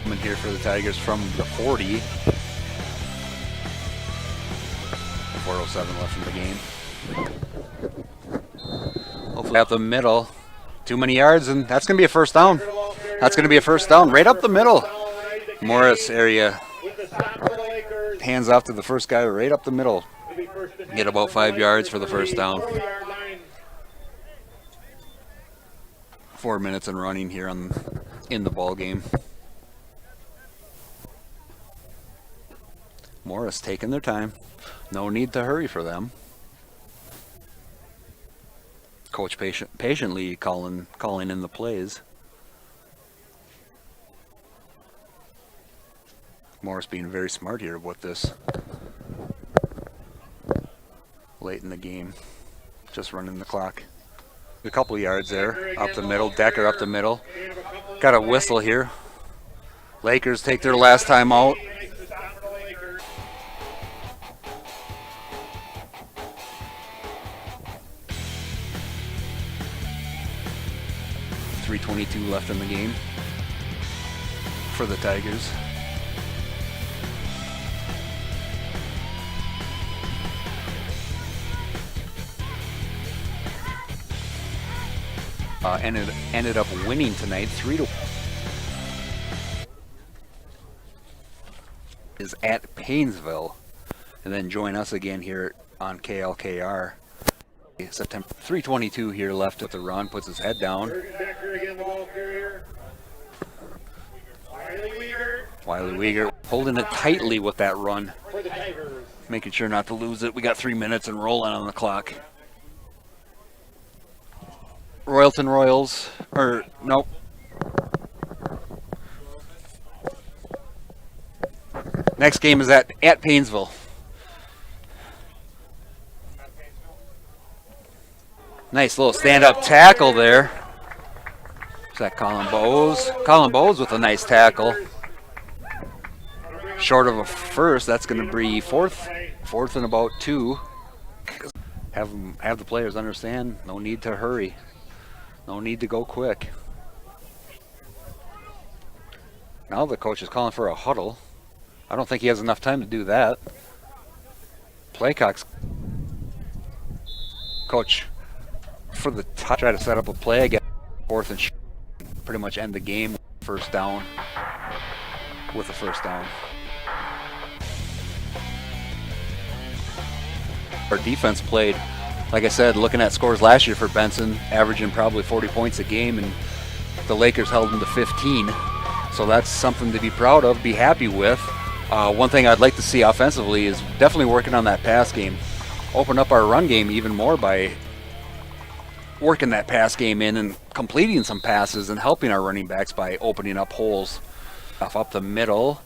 E: Coming here for the Tigers from the 40. 4:07 left in the game. Hopefully up the middle. Too many yards, and that's going to be a first down. That's going to be a first down right up the middle. Morris area. Hands off to the first guy right up the middle. Get about 5 yards for the first down. 4 minutes and running here in the ball game. Morris taking their time. No need to hurry for them. Coach patiently calling in the plays. Morris being very smart here with this. Late in the game. Just running the clock. A couple yards there. Up the middle. Decker up the middle. Got a whistle here. Lakers take their last time out. .322 left in the game for the Tigers. Ended up winning tonight 3-1. is at Painesville. And then join us again here on KLKR. September 3:22 here left with the run, puts his head down.
D: Becker again, the ball carrier.
E: Wiley Weegar holding it tightly with that run,
D: For the Tigers.
E: making sure not to lose it. We got 3 minutes and rolling on the clock. Royalton Royals, or nope. Next game is at Painesville. Nice little stand-up tackle there. Is that Colin Bowes? Colin Bowes with a nice tackle. Short of a first, that's going to be fourth and about 2. Have the players understand, no need to hurry. No need to go quick. Now the coach is calling for a huddle. I don't think he has enough time to do that. Playcock's coach for the try to set up a play again, 4th and pretty much end the game with a first down. Our defense played, like I said, looking at scores last year for Benson, averaging probably 40 points a game, and the Lakers held them to 15. So that's something to be proud of, be happy with. One thing I'd like to see offensively is definitely working on that pass game. Open up our run game even more by working that pass game in and completing some passes and helping our running backs by opening up holes. Up the middle.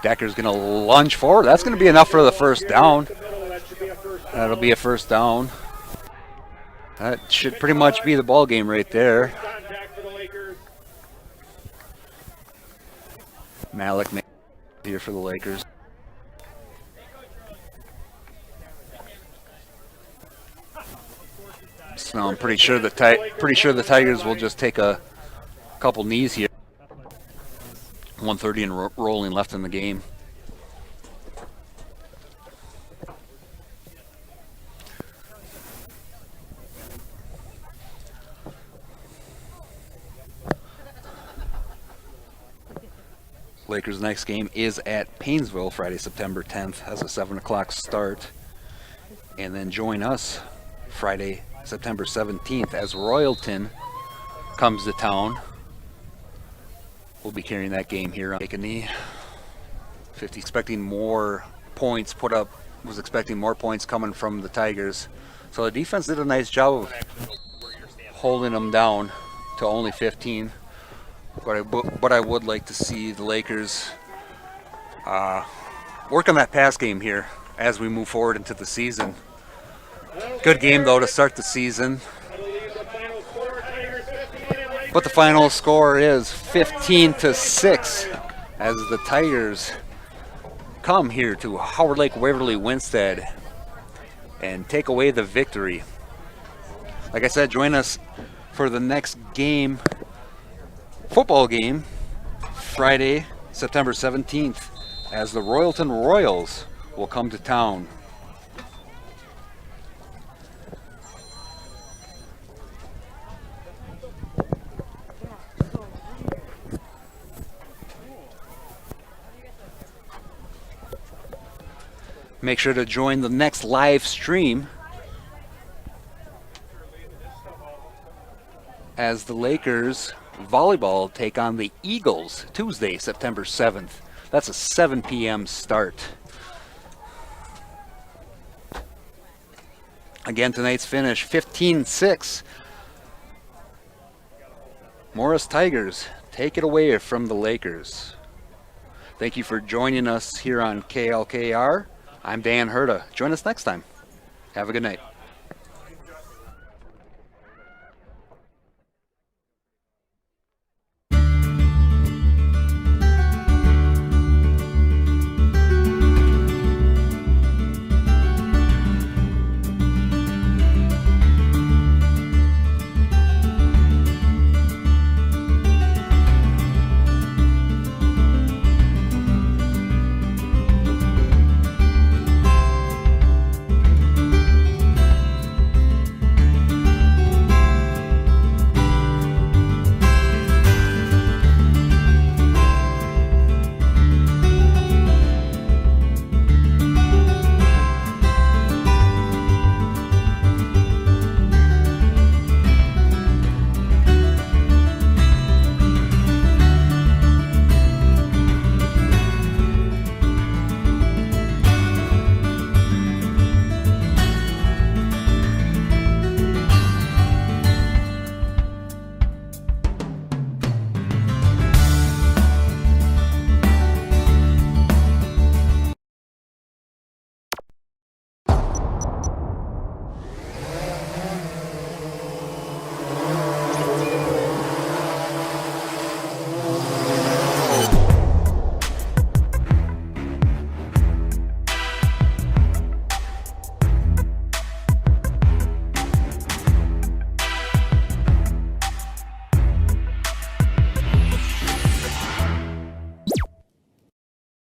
E: Decker's going to lunge forward. That's going to be enough for the first down. That'll be a first down. That should pretty much be the ball game right there. Malik here for the Lakers. So I'm pretty sure the Tigers will just take a couple knees here. 1:30 and rolling left in the game. Lakers' next game is at Painesville Friday, September 10th. Has a 7 o'clock start. And then join us Friday, September 17th as Royalton comes to town. We'll be carrying that game here on Take a Knee. 50 expecting more points put up, was expecting more points coming from the Tigers. So the defense did a nice job of holding them down to only 15. But I would like to see the Lakers work on that pass game here as we move forward into the season. Good game though to start the season. But the final score is 15-6 as the Tigers come here to Howard Lake Waverly Winstead and take away the victory. Like I said, join us for the next game, football game, Friday, September 17th, as the Royalton Royals will come to town. Make sure to join the next live stream as the Lakers volleyball take on the Eagles Tuesday, September 7th. That's a 7 p.m. start. Again, tonight's finish 15-6. Morris Tigers take it away from the Lakers. Thank you for joining us here on KLKR. I'm Dan Herta. Join us next time. Have a good night.